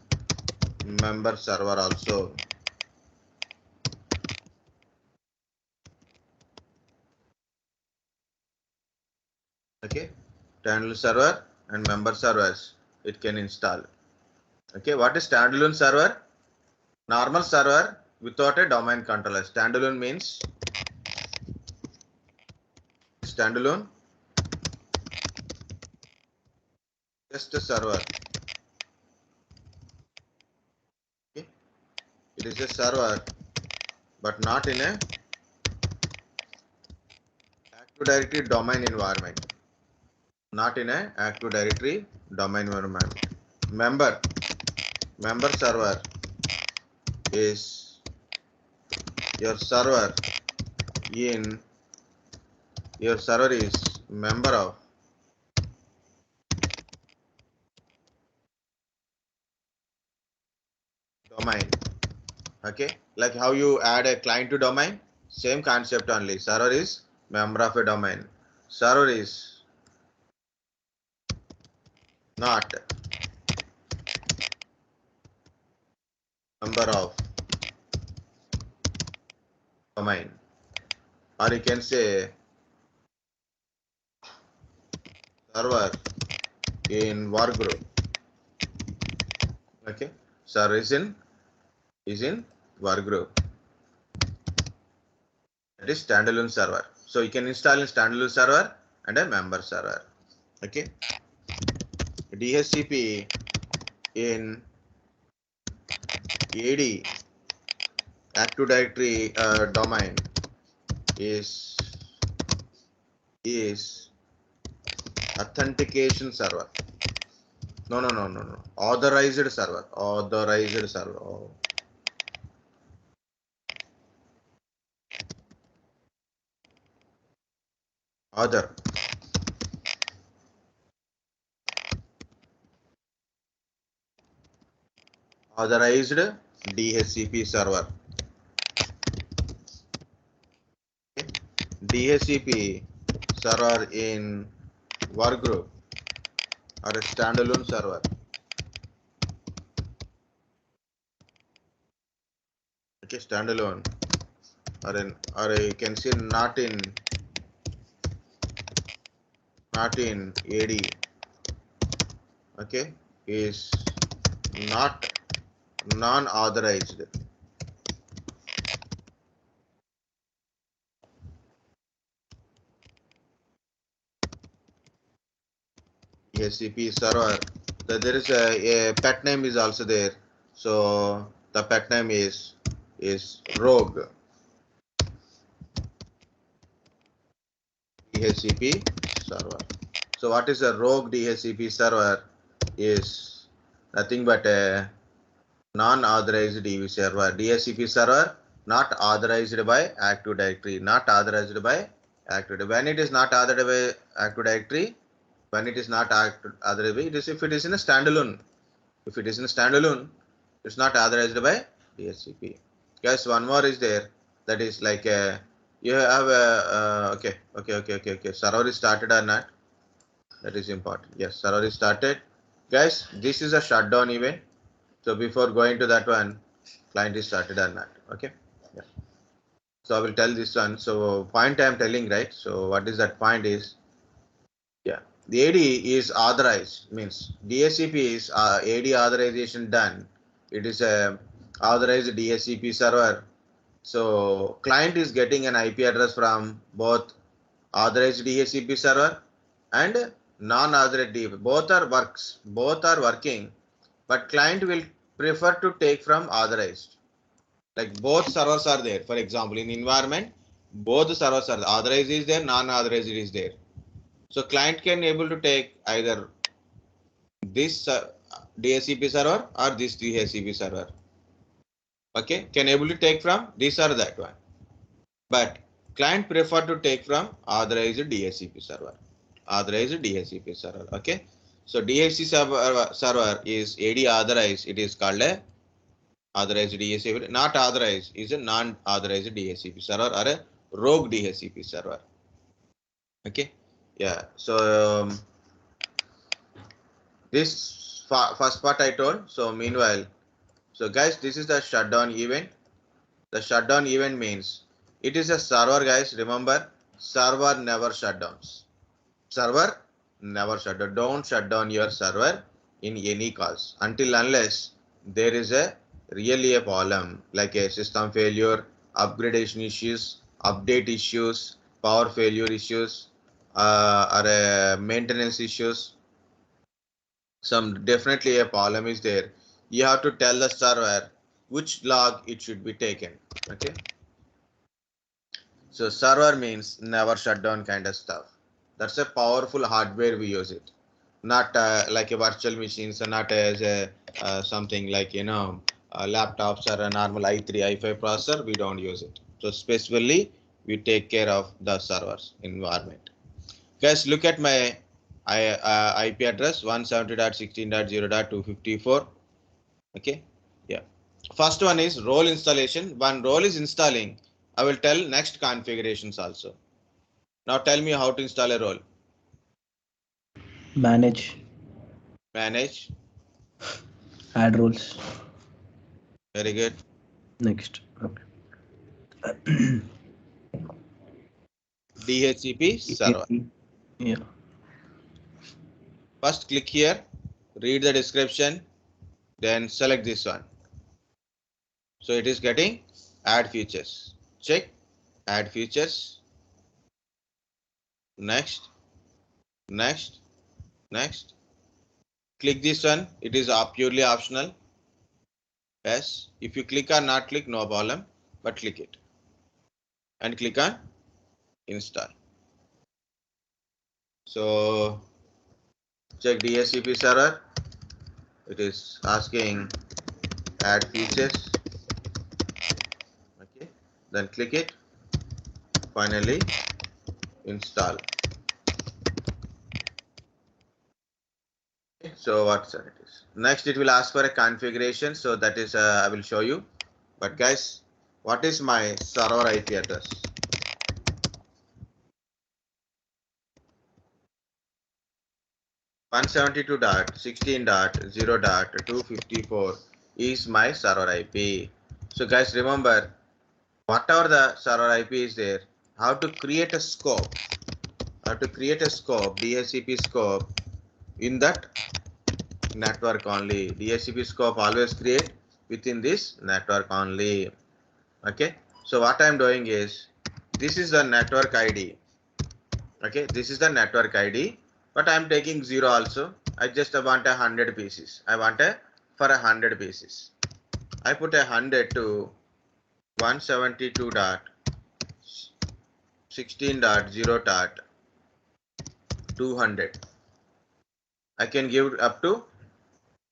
member server also. Okay, standalone server and member servers it can install. Okay, what is standalone server? Normal server without a domain controller. Standalone means standalone, just a server. Okay, it is a server, but not in a Active Directory domain environment. Not in a Active Directory domain environment. Member server is your server in your server is member of domain. Okay, like how you add a client to domain, same concept only. Server is member of a domain. Server is not number of domain, or you can say server in work group. Okay, server is in work group. That is standalone server. So you can install a standalone server and a member server. Okay, DHCP in AD Active Directory domain is authentication server. No. Authorized server. Authorized server. Oh. Other. Authorized DHCP server. Okay. DHCP server in workgroup or a standalone server. Okay, standalone or you can say not in AD. Okay, is not non-authorized. DHCP server. So there is a pet name is also there. So the pet name is rogue. DHCP server. So what is a rogue DHCP server? Is nothing but a non-authorized DB server. DHCP server not authorized by Active Directory. Not authorized by Active Directory. When it is not authorized by Active Directory, when it is not authorized by, it is if it is in a standalone. If it is in a standalone, it's not authorized by DHCP. Guys, one more is there. That is like you have a okay. Server is started or not? That is important. Yes, server is started. Guys, this is a shutdown event. So before going to that one, client is started or not. Okay. Yeah. So I will tell this one. So point I am telling, right? So what is that point is? Yeah. The AD is authorized, means DHCP is AD authorization done. It is a authorized DHCP server. So client is getting an IP address from both authorized DHCP server and non-authorized DHCP. Both are working, but client will prefer to take from authorized. Like both servers are there. For example, in environment, both servers are authorized is there, non-authorized is there. So client can able to take either this DHCP server or this DHCP server. Okay, can able to take from this or that one. But client prefer to take from authorized DHCP server. Authorized DHCP server. Okay. So DHCP server is AD authorized. It is called a authorized DHCP. Not authorized is a non-authorized DHCP server or a rogue DHCP server. Okay. Yeah. So this first part I told. So meanwhile, so guys, this is the shutdown event. The shutdown event means it is a server, guys. Remember, server never shutdowns. Server never shut down. Don't shut down your server in any cause until unless there is a really a problem like a system failure, upgradation issues, update issues, power failure issues, or a maintenance issues. Some definitely a problem is there. You have to tell the server which log it should be taken. Okay. So server means never shut down kind of stuff. That's a powerful hardware we use it. Not like a virtual machines, not as a something like laptops or a normal i3, i5 processor. We don't use it. So specifically, we take care of the servers environment. Guys, look at my IP address 170.16.0.254. Okay, yeah. First one is role installation. One role is installing. I will tell next configurations also. Now tell me how to install a role. Manage. manage. Add roles. Very good. Next. Okay. DHCP server. Yeah. First click here, read the description, then select this one. So it is getting add features. Check add features. Next, next, next. Click this one. It is purely optional. Yes. If you click or not click, no problem, but click it. And click on install. So check DHCP server. It is asking add features. Okay. Then click it. Finally install. So what's it is? Next it will ask for a configuration. So that is I will show you. But guys, what is my server IP address? (172.16.0.254) is my server IP. So guys, remember, whatever the server IP is there, how to create a scope, DHCP scope in that network only. DHCP scope always create within this network only. Okay. So what I am doing is, this is the network ID. Okay, this is the network ID, but I am taking 0 also. I just want 100 pieces. I want for 100 pieces. I put 100 to 172.16.0.200. I can give up to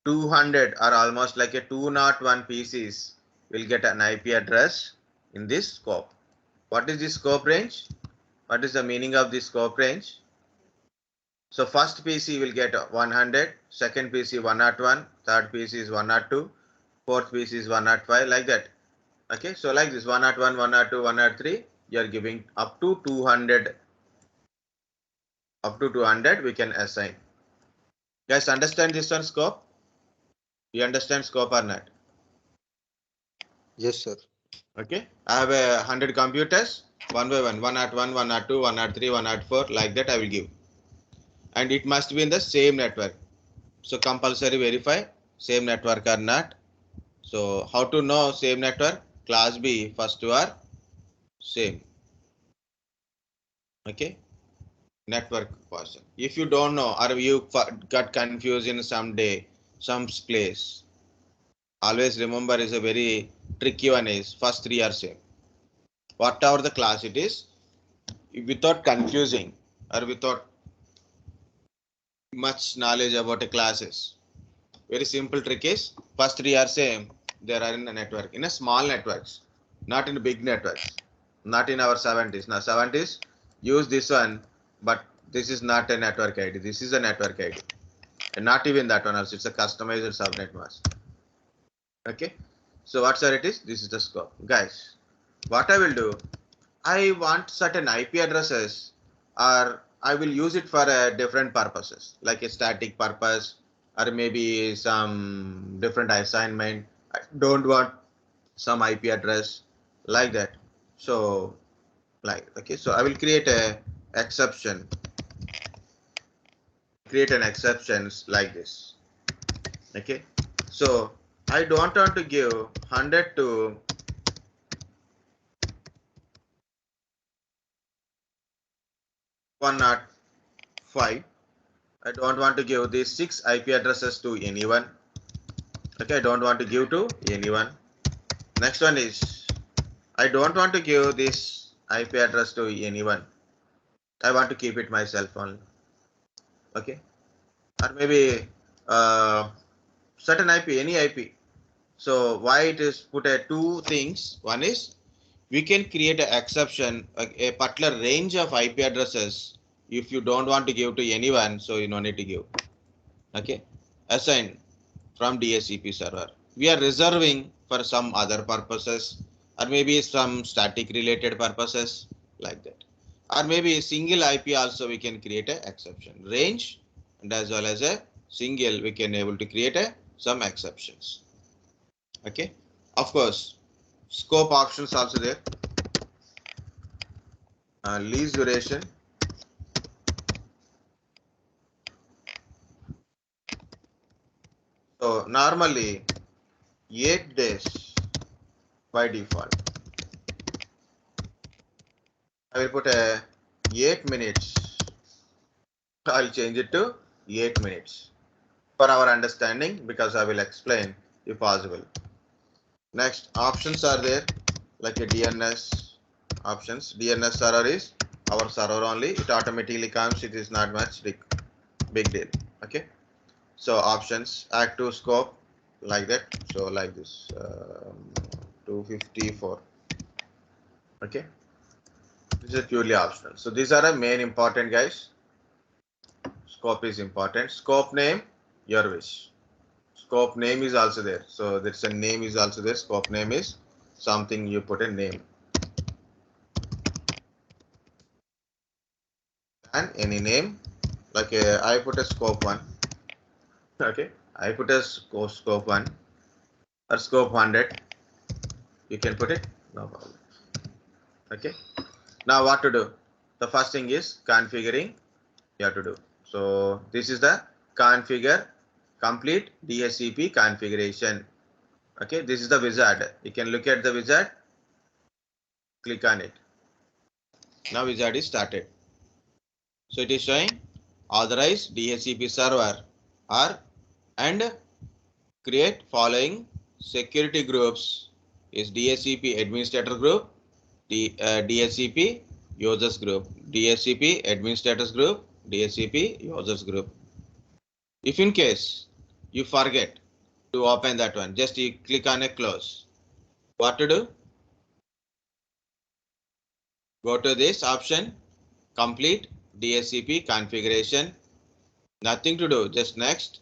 200 or almost like a 201 pieces will get an IP address in this scope. What is this scope range? What is the meaning of this scope range? So first PC will get 100, second PC 101, third PC is 102, fourth PC is 105, like that. Okay, so like this 101, 102, 103, you are giving up to 200. Up to 200 we can assign. Guys, understand this one scope? You understand scope or not? Yes, sir. Okay, I have 100 computers, one by one, 101, 102, 103, 104, like that I will give. And it must be in the same network. So compulsory verify same network or not. So how to know same network? Class B first two are same. Okay, network person. If you don't know or you got confused in some day, some place, always remember is a very tricky one is first three are same. Whatever the class it is, without confusing or without much knowledge about the classes. Very simple trick is first three are same. There are in a network, in a small networks, not in big networks, not in our 70s. Now 70s use this one, but this is not a network ID. This is a network ID, and not even that one also. It's a customized subnet mask. Okay, so what sir it is? This is the scope, guys. What I will do, I want certain IP addresses, or I will use it for different purposes, like a static purpose, or maybe some different assignment. I don't want some IP address like that. So, like, okay, so I will create a exception. Create an exceptions like this. Okay, so I don't want to give 100 to 105. I don't want to give these 6 IP addresses to anyone. Okay, I don't want to give to anyone. Next one is, I don't want to give this IP address to anyone. I want to keep it myself only. Okay, or maybe certain IP, any IP. So why it is put a two things. One is we can create an exception, a particular range of IP addresses. If you don't want to give to anyone, so you don't need to give. Okay, assign from DHCP server. We are reserving for some other purposes, or maybe some static related purposes like that, or maybe a single IP also we can create an exception range and as well as a single, we can able to create some exceptions. Okay. Of course, scope options also there. Lease duration. So normally 8 days by default. I will put a 8 minutes. I'll change it to 8 minutes for our understanding, because I will explain if possible. Next, options are there, like a DNS options. DNS server is our server only. It automatically comes. It is not much big deal. Okay. So options, active scope, like that. So like this, 254. Okay. This is purely optional. So these are the main important, guys. Scope is important. Scope name, your wish. Scope name is also there. So that's a name is also there. Scope name is something you put a name. And any name, like I put a scope 1. Okay. I put a scope 1 or scope 100. You can put it, no problem. Okay. Now what to do? The first thing is configuring you have to do. So this is the configure complete DHCP configuration. Okay, this is the wizard. You can look at the wizard, click on it. Now wizard is started. So it is showing authorize DHCP server or and create following security groups is DHCP administrator group, DHCP users group, DHCP administrators group, DHCP users group. If in case you forget to open that one, just you click on a close. What to do? Go to this option, complete DHCP configuration. Nothing to do, just next.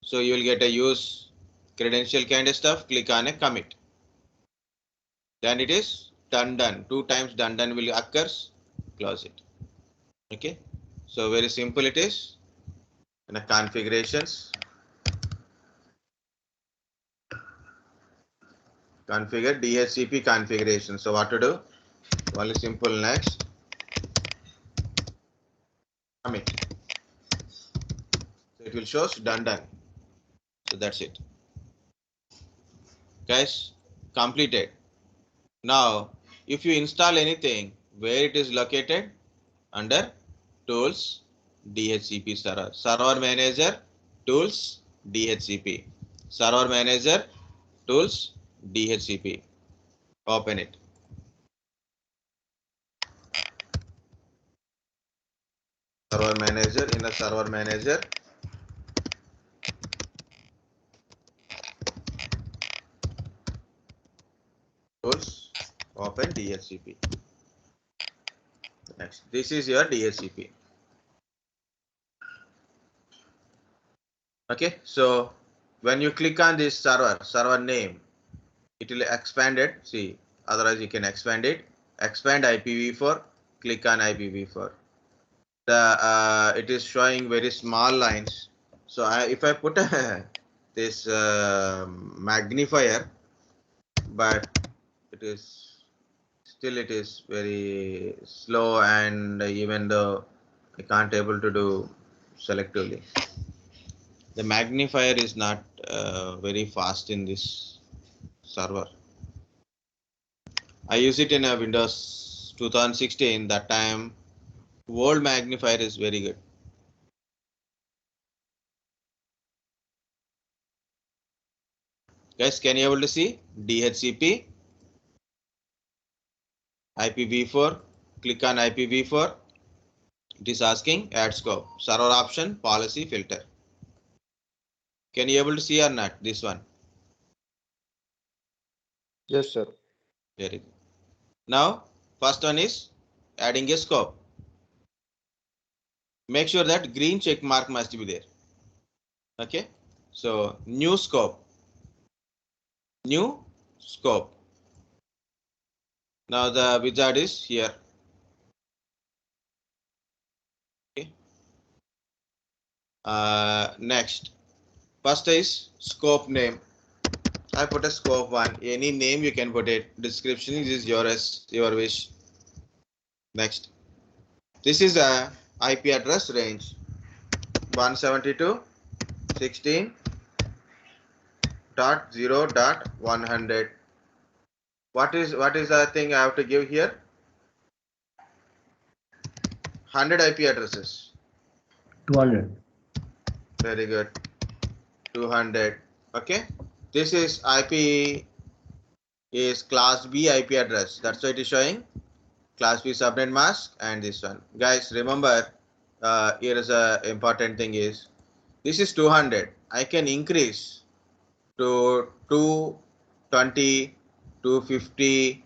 So you will get a use credential kind of stuff. Click on a commit. Then it is done. 2 times done will occurs. Close it. Okay. So very simple it is. In the configurations, configure DHCP configuration. So what to do? Only simple next. Commit. So it will show done. So that's it. Guys, completed. Now, if you install anything, where it is located? Under Tools, DHCP server. Server Manager, Tools, DHCP. Server Manager, Tools, DHCP. Open it. Server Manager, in the Server Manager. Tools, open DHCP. Next, this is your DHCP. Okay, so when you click on this server name, it will expand it. See, otherwise you can expand it. Expand IPv4. Click on IPv4. It is showing very small lines. So if I put this magnifier, but it is very slow, and even though I can't able to do selectively, the magnifier is not very fast in this server. I use it in a Windows 2016. That time, world magnifier is very good. Guys, can you able to see DHCP, IPv4? Click on IPv4. It is asking add scope, server option, policy, filter. Can you able to see or not this one? Yes, sir. Very good. Now, first one is adding a scope. Make sure that green check mark must be there. Okay. So new scope. New scope. Now the wizard is here. Okay. Next, first is scope name. I put a scope 1. Any name you can put it. Description is yours, your wish. Next, this is a IP address range 172.16.0.100. What is the thing I have to give here? 100 IP addresses. 200. Very good. 200. Okay. This is IP is class B IP address. That's why it is showing class B subnet mask and this one. Guys, remember, here is a important thing is this is 200. I can increase to 220, 250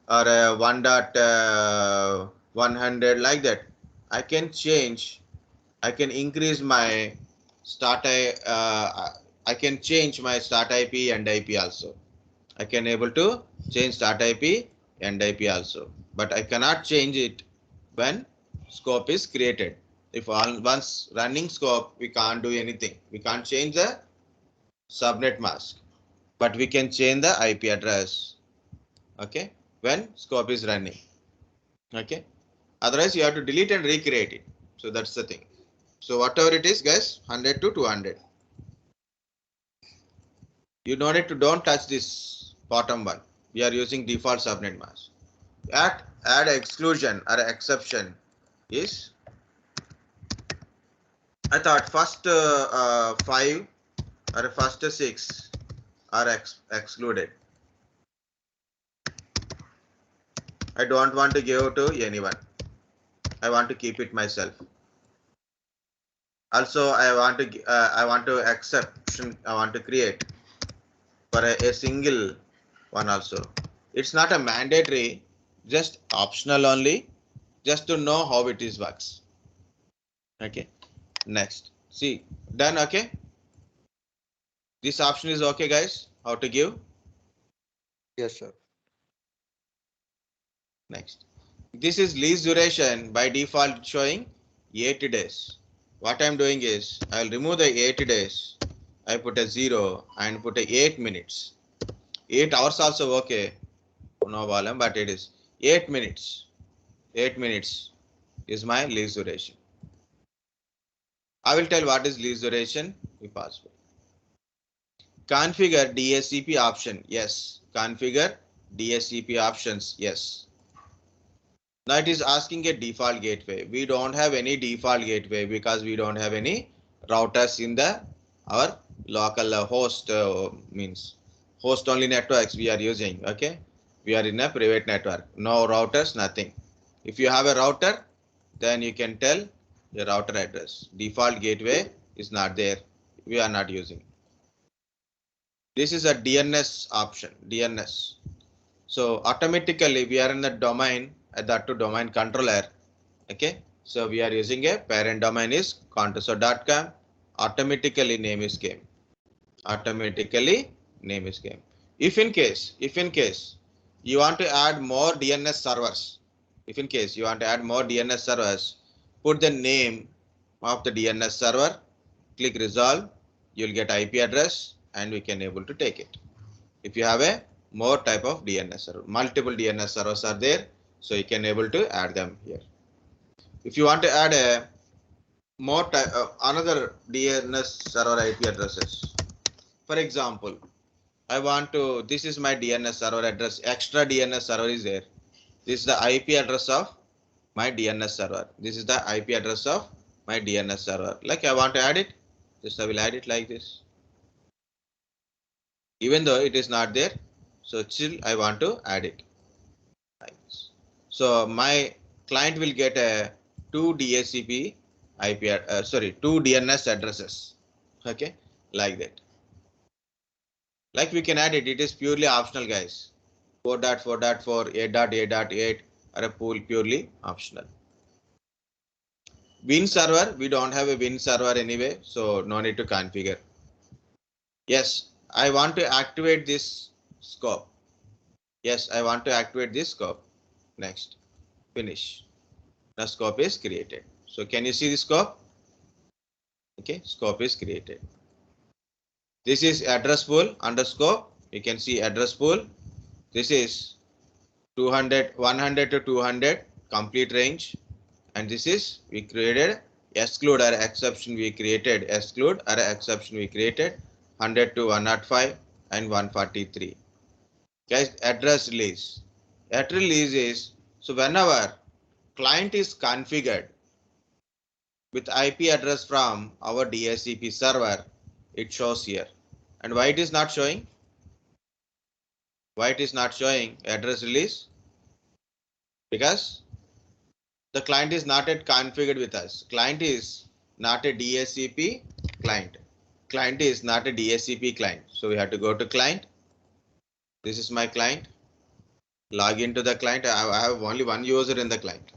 or 1.100 like that. I can change. I can increase my I can change my start IP and IP also. I can able to change start IP and IP also, but I cannot change it when scope is created. If once running scope, we can't do anything. We can't change the subnet mask, but we can change the IP address. Okay, when scope is running. Okay, otherwise you have to delete and recreate it. So that's the thing. So whatever it is, guys, 100 to 200. You don't touch this bottom one. We are using default subnet mask. Add exclusion or exception is, I thought first 5 or first 6 are excluded. I don't want to give to anyone. I want to keep it myself. Also, I want to exception. I want to create for a single one also. It's not a mandatory, just optional only, just to know how it is works. Okay. Next, see, done. Okay. This option is okay, guys. How to give? Yes, sir. Next, this is lease duration by default showing 80 days. What I'm doing is I'll remove the 80 days. I put a 0 and put a 8 minutes. 8 hours also okay. No problem, but it is 8 minutes. 8 minutes is my lease duration. I will tell what is lease duration if possible. Configure DHCP option. Yes. Configure DHCP options. Yes. Now it is asking a default gateway. We don't have any default gateway because we don't have any routers in our local host means host only networks we are using. Okay. We are in a private network. No routers, nothing. If you have a router, then you can tell your router address. Default gateway is not there. We are not using. This is a DNS option, DNS. So automatically we are in the domain, that to domain controller. Okay. So we are using a parent domain is contoso.com. Automatically name is game. Automatically name is game. If in case you want to add more DNS servers, if in case you want to add more DNS servers, put the name of the DNS server, click resolve, you'll get IP address and we can able to take it. If you have a more type of DNS server, multiple DNS servers are there, so you can able to add them here. If you want to add a more type another DNS server IP addresses, for example, I want to, this is my DNS server address, extra DNS server is there. This is the IP address of my DNS server. This is the IP address of my DNS server. Like I want to add it, just I will add it like this. Even though it is not there, so still I want to add it like this. So my client will get a 2 DHCP IP, 2 DNS addresses. Okay, like that. Like we can add it. It is purely optional, guys. 4.4.4, 8.8.8 are a purely optional. Win server, we don't have a Win server anyway, so no need to configure. Yes, I want to activate this scope. Yes, I want to activate this scope. Next, finish. The scope is created. So can you see the scope? Okay, scope is created. This is address pool under scope. You can see address pool. This is 200, 100 to 200 complete range. And this is we created exclude or exception we created, exclude or exception we created 100 to 105 and 143. Guys, address release. At release is, so whenever client is configured with IP address from our DHCP server, it shows here. And why it is not showing? Why it is not showing address release? Because the client is not yet configured with us. Client is not a DHCP client. Client is not a DHCP client. So we have to go to client. This is my client. Log into the client. I have only one user in the client.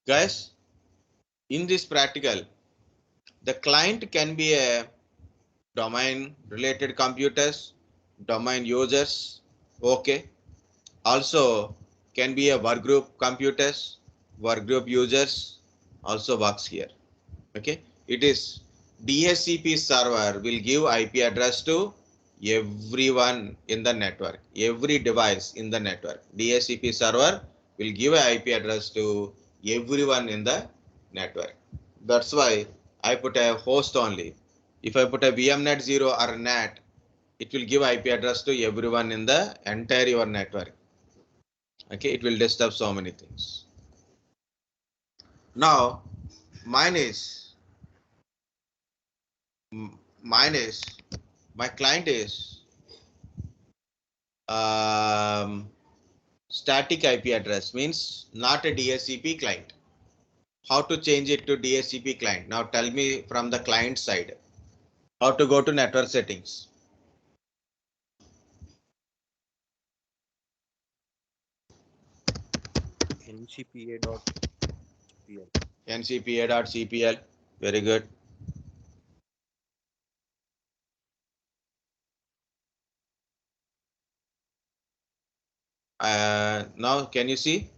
Guys, in this practical, the client can be a domain related computers, domain users, okay. Also can be a workgroup computers, workgroup users, also works here. Okay, it is DHCP server will give IP address to everyone in the network, every device in the network. DHCP server will give an IP address to everyone in the network. That's why I put a host only. If I put a VMnet 0 or NAT, it will give IP address to everyone in the entire your network. Okay, it will disturb so many things. Now, mine is my client is static IP address, means not a DHCP client. How to change it to DHCP client? Now tell me from the client side. How to go to network settings? ncpa.cpl. ncpa.cpl. Very good. Now can you see?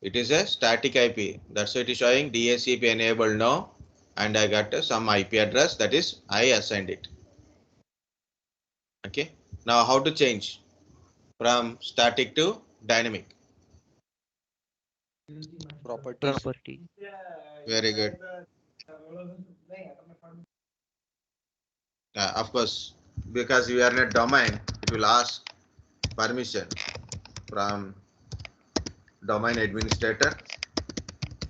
It is a static IP. That's why it is showing DHCP enabled now. And I got some IP address, that is I assigned it. Okay. Now how to change from static to dynamic? Properties. Property. Very good. Of course, because we are in a domain, it will ask permission from domain administrator,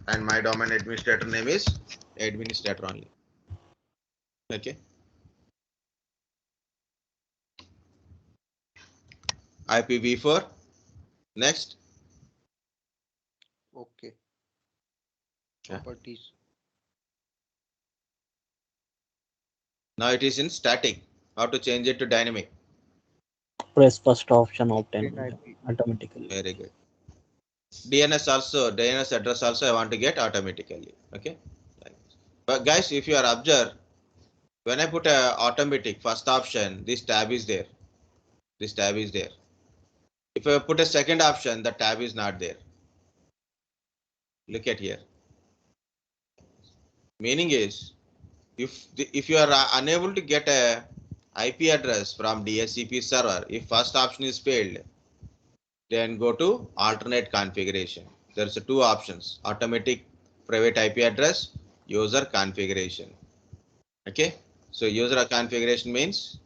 and my domain administrator name is administrator only. Okay. IPv4. Next. Okay. Yeah. Properties. Now it is in static. How to change it to dynamic? Press first option, obtain IP. automatically. Very good. DNS also, DNS address also I want to get automatically. Okay. But guys, if you are observed, when I put a automatic first option, this tab is there. This tab is there. If I put a second option, the tab is not there. Look at here. Meaning is, if you are unable to get a IP address from DHCP server, if first option is failed, then go to alternate configuration. There's two options: automatic private IP address, user configuration. Okay, so user configuration means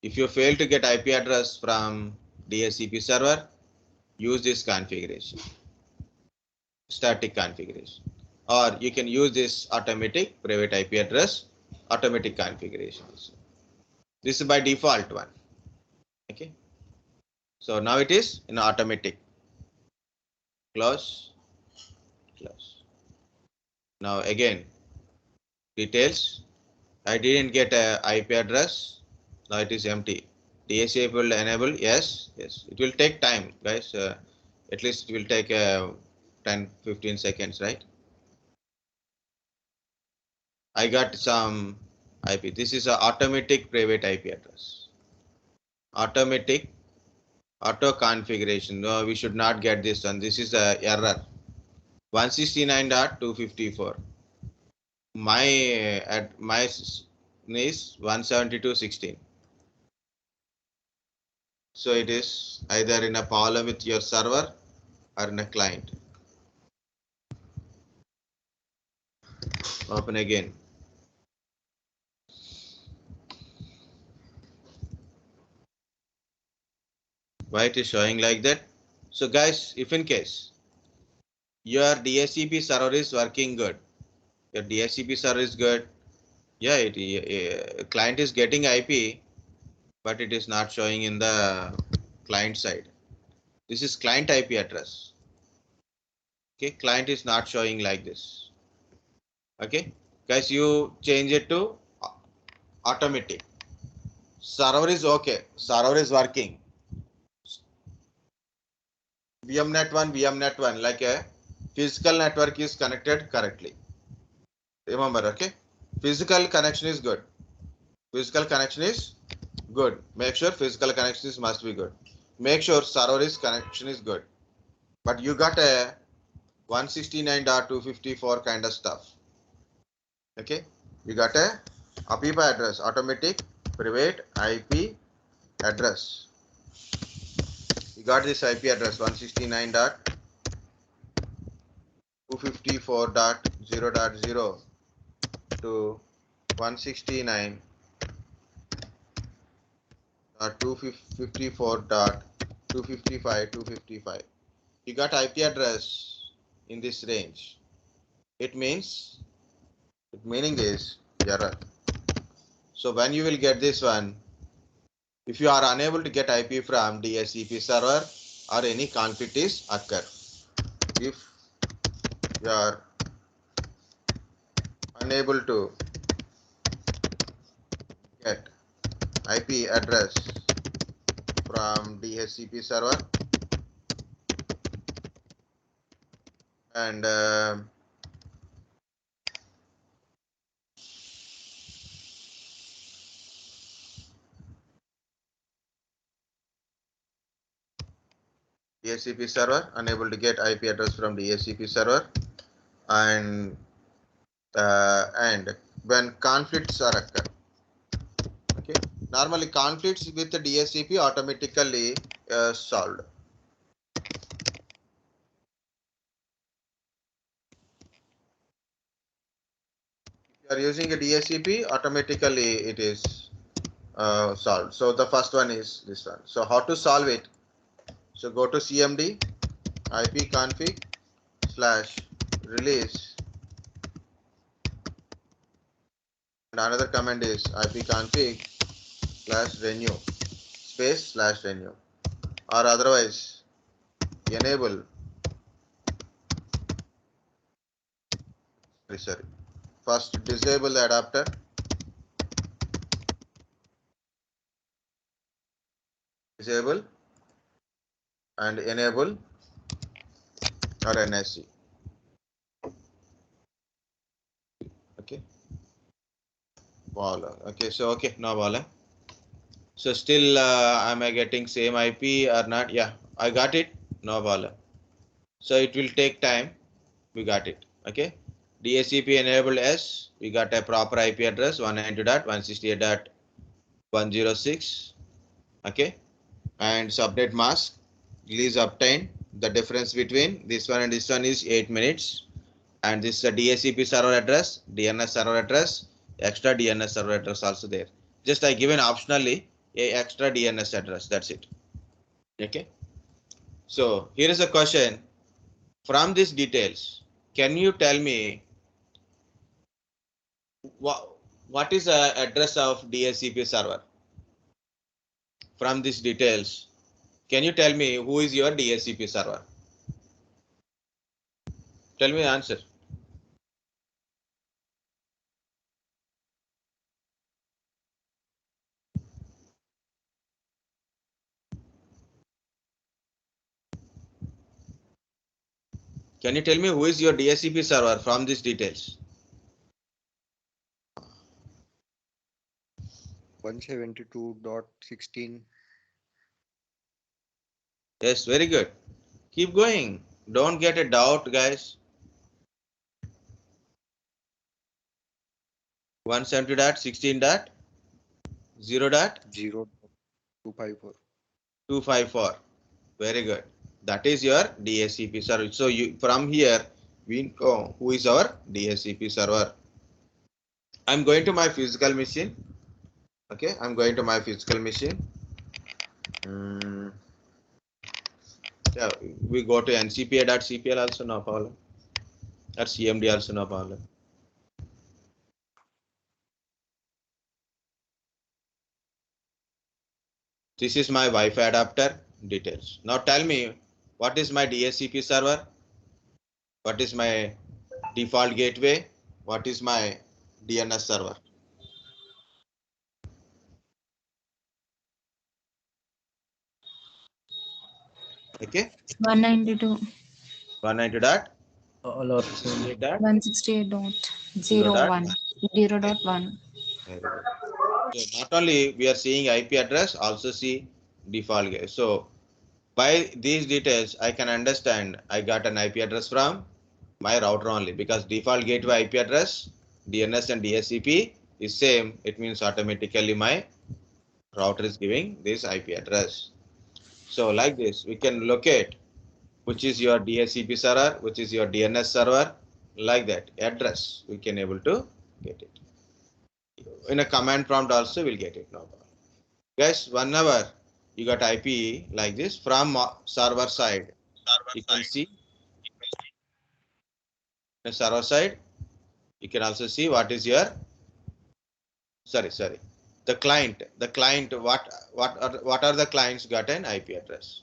if you fail to get IP address from DHCP server, use this configuration, static configuration, or you can use this automatic private IP address, automatic configurations. This is by default one. Okay, so now it is in automatic. Close, close. Now again, details. I didn't get a IP address. Now it is empty. DHCP will enable. Yes, yes. It will take time, guys. At least it will take 10-15 seconds, right? I got some IP. This is an automatic private IP address. Automatic auto configuration. No, we should not get this one. This is a error. 169.254. My is 172.16. So it is either in a problem with your server or in a client. Open again. Why it is showing like that? So guys, if in case your DHCP server is working good, your DHCP server is good, yeah, client is getting IP, but it is not showing in the client side. This is client IP address. Okay, client is not showing like this. Okay, guys, you change it to automatic. Server is okay, server is working. VMnet1, like a physical network is connected correctly. Remember, okay, physical connection is good. Physical connection is good. Make sure physical connection must be good. Make sure server is connection is good. But you got a 169.254 kind of stuff. Okay, you got a APIPA address, automatic private IP address. You got this IP address 169.254.0.0 to 169.254.255.255. You got IP address in this range. It means, meaning is error. So when you will get this one, if you are unable to get IP from DHCP server or any conflict is occur. If you are unable to get IP address from DHCP server and DHCP server, unable to get IP address from DHCP server, and when conflicts are occur. Okay, normally conflicts with the DHCP automatically solved. If you are using a DHCP, automatically it is solved. So the first one is this one. So how to solve it? So go to CMD ipconfig/release, and another command is ipconfig/renew /renew, or otherwise enable first disable the adapter, disable and enable or NSC. Okay, Walla. Okay, so okay, now Walla. So still am I getting same IP or not? Yeah, I got it. No Walla. So it will take time. We got it. Okay, DHCP enabled S. We got a proper IP address 192.168.106. Okay, and subnet mask release obtained. The difference between this one and this one is 8 minutes. And this is a DHCP server address, DNS server address, extra DNS server address also there. Just I given optionally a extra DNS address. That's it. Okay. So here is a question. From these details, can you tell me what is the address of DHCP server? From these details, can you tell me who is your DHCP server? Tell me the answer. Can you tell me who is your DHCP server from these details? 172.16. Yes, very good. Keep going. Don't get a doubt, guys. 170.16.0.254. Very good. That is your DHCP server. So you from here we know who is our DHCP server. I'm going to my physical machine. Okay, I'm going to my physical machine. Yeah, we go to ncpa.cpl also, no problem. Or cmd also, no problem. This is my Wi-Fi adapter details. Now tell me, what is my DHCP server? What is my default gateway? What is my DNS server? Okay, 192. 192.168.0.1. 168.01. 0.1. So not only we are seeing IP address, also see default gateway. So by these details, I can understand I got an IP address from my router only, because default gateway IP address, DNS and DHCP is same. It means automatically my router is giving this IP address. So like this, we can locate which is your DHCP server, which is your DNS server, like that address we can able to get it. In a command prompt also we'll get it, no problem. Guys, whenever you got IP like this from server side, you can see the server side. You can also see what is your the client. What are the clients got an IP address?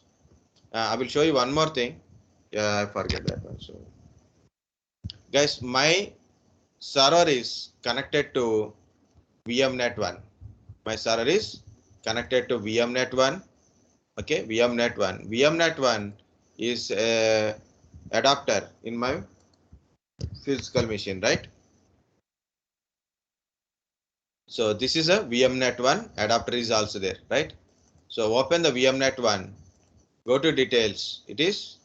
I will show you one more thing. Yeah, I forget that one. So, guys, my server is connected to VMnet1. My server is connected to VMnet1. Okay, VMnet1. VMnet1 is a adapter in my physical machine, right? So this is a VMnet1 adapter is also there, right? So open the VMnet1, go to details. It is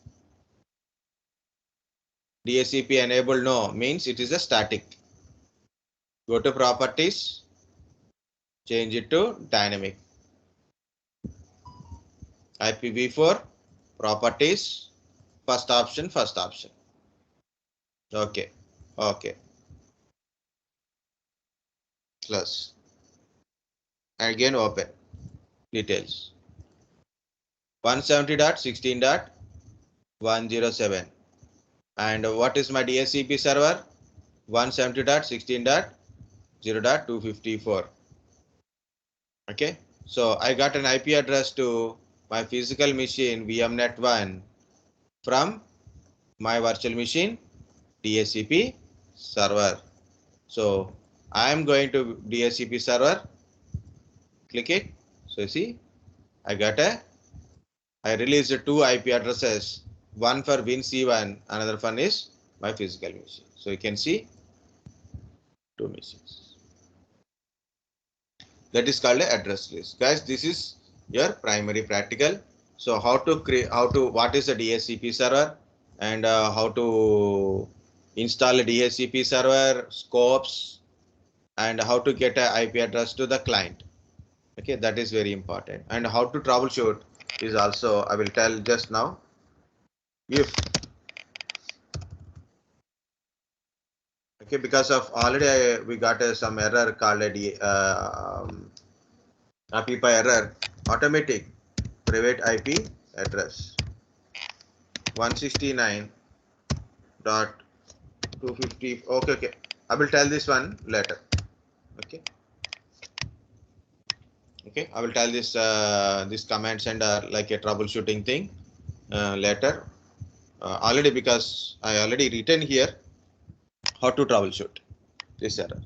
DHCP enabled, no, means it is a static. Go to properties, change it to dynamic. IPv4 properties, first option. Okay, plus again open details. 170.16.107. And what is my DHCP server? 170.16.0.254. Okay, so I got an IP address to my physical machine VMnet1 from my virtual machine DHCP server. So I am going to DHCP server, click it. So you see, I released two IP addresses, one for WinC1, another one is my physical machine. So you can see two machines. That is called an address list. Guys, this is your primary practical. So how to create, what is a DHCP server, and how to install a DHCP server, scopes, and how to get an IP address to the client. Okay, that is very important. And how to troubleshoot is also I will tell just now. If okay, because of already we got some error called a APIPA error, automatic private IP address 169.250. Okay, I will tell this one later. Okay, I will tell this this command sender like a troubleshooting thing later. Already, because I already written here how to troubleshoot this error.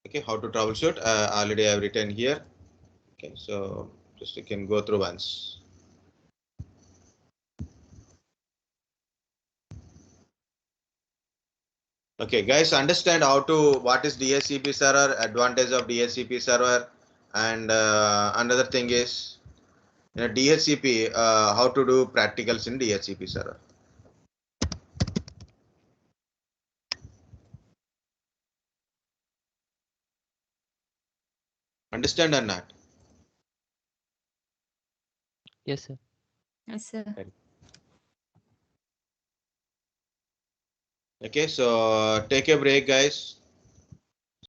Okay, how to troubleshoot already I have written here. Okay, so just you can go through once. Okay, guys, understand what is DHCP server, advantage of DHCP server, and another thing is DHCP, how to do practicals in DHCP server. Understand or not? Yes, sir. Yes, sir. Okay, so take a break, guys.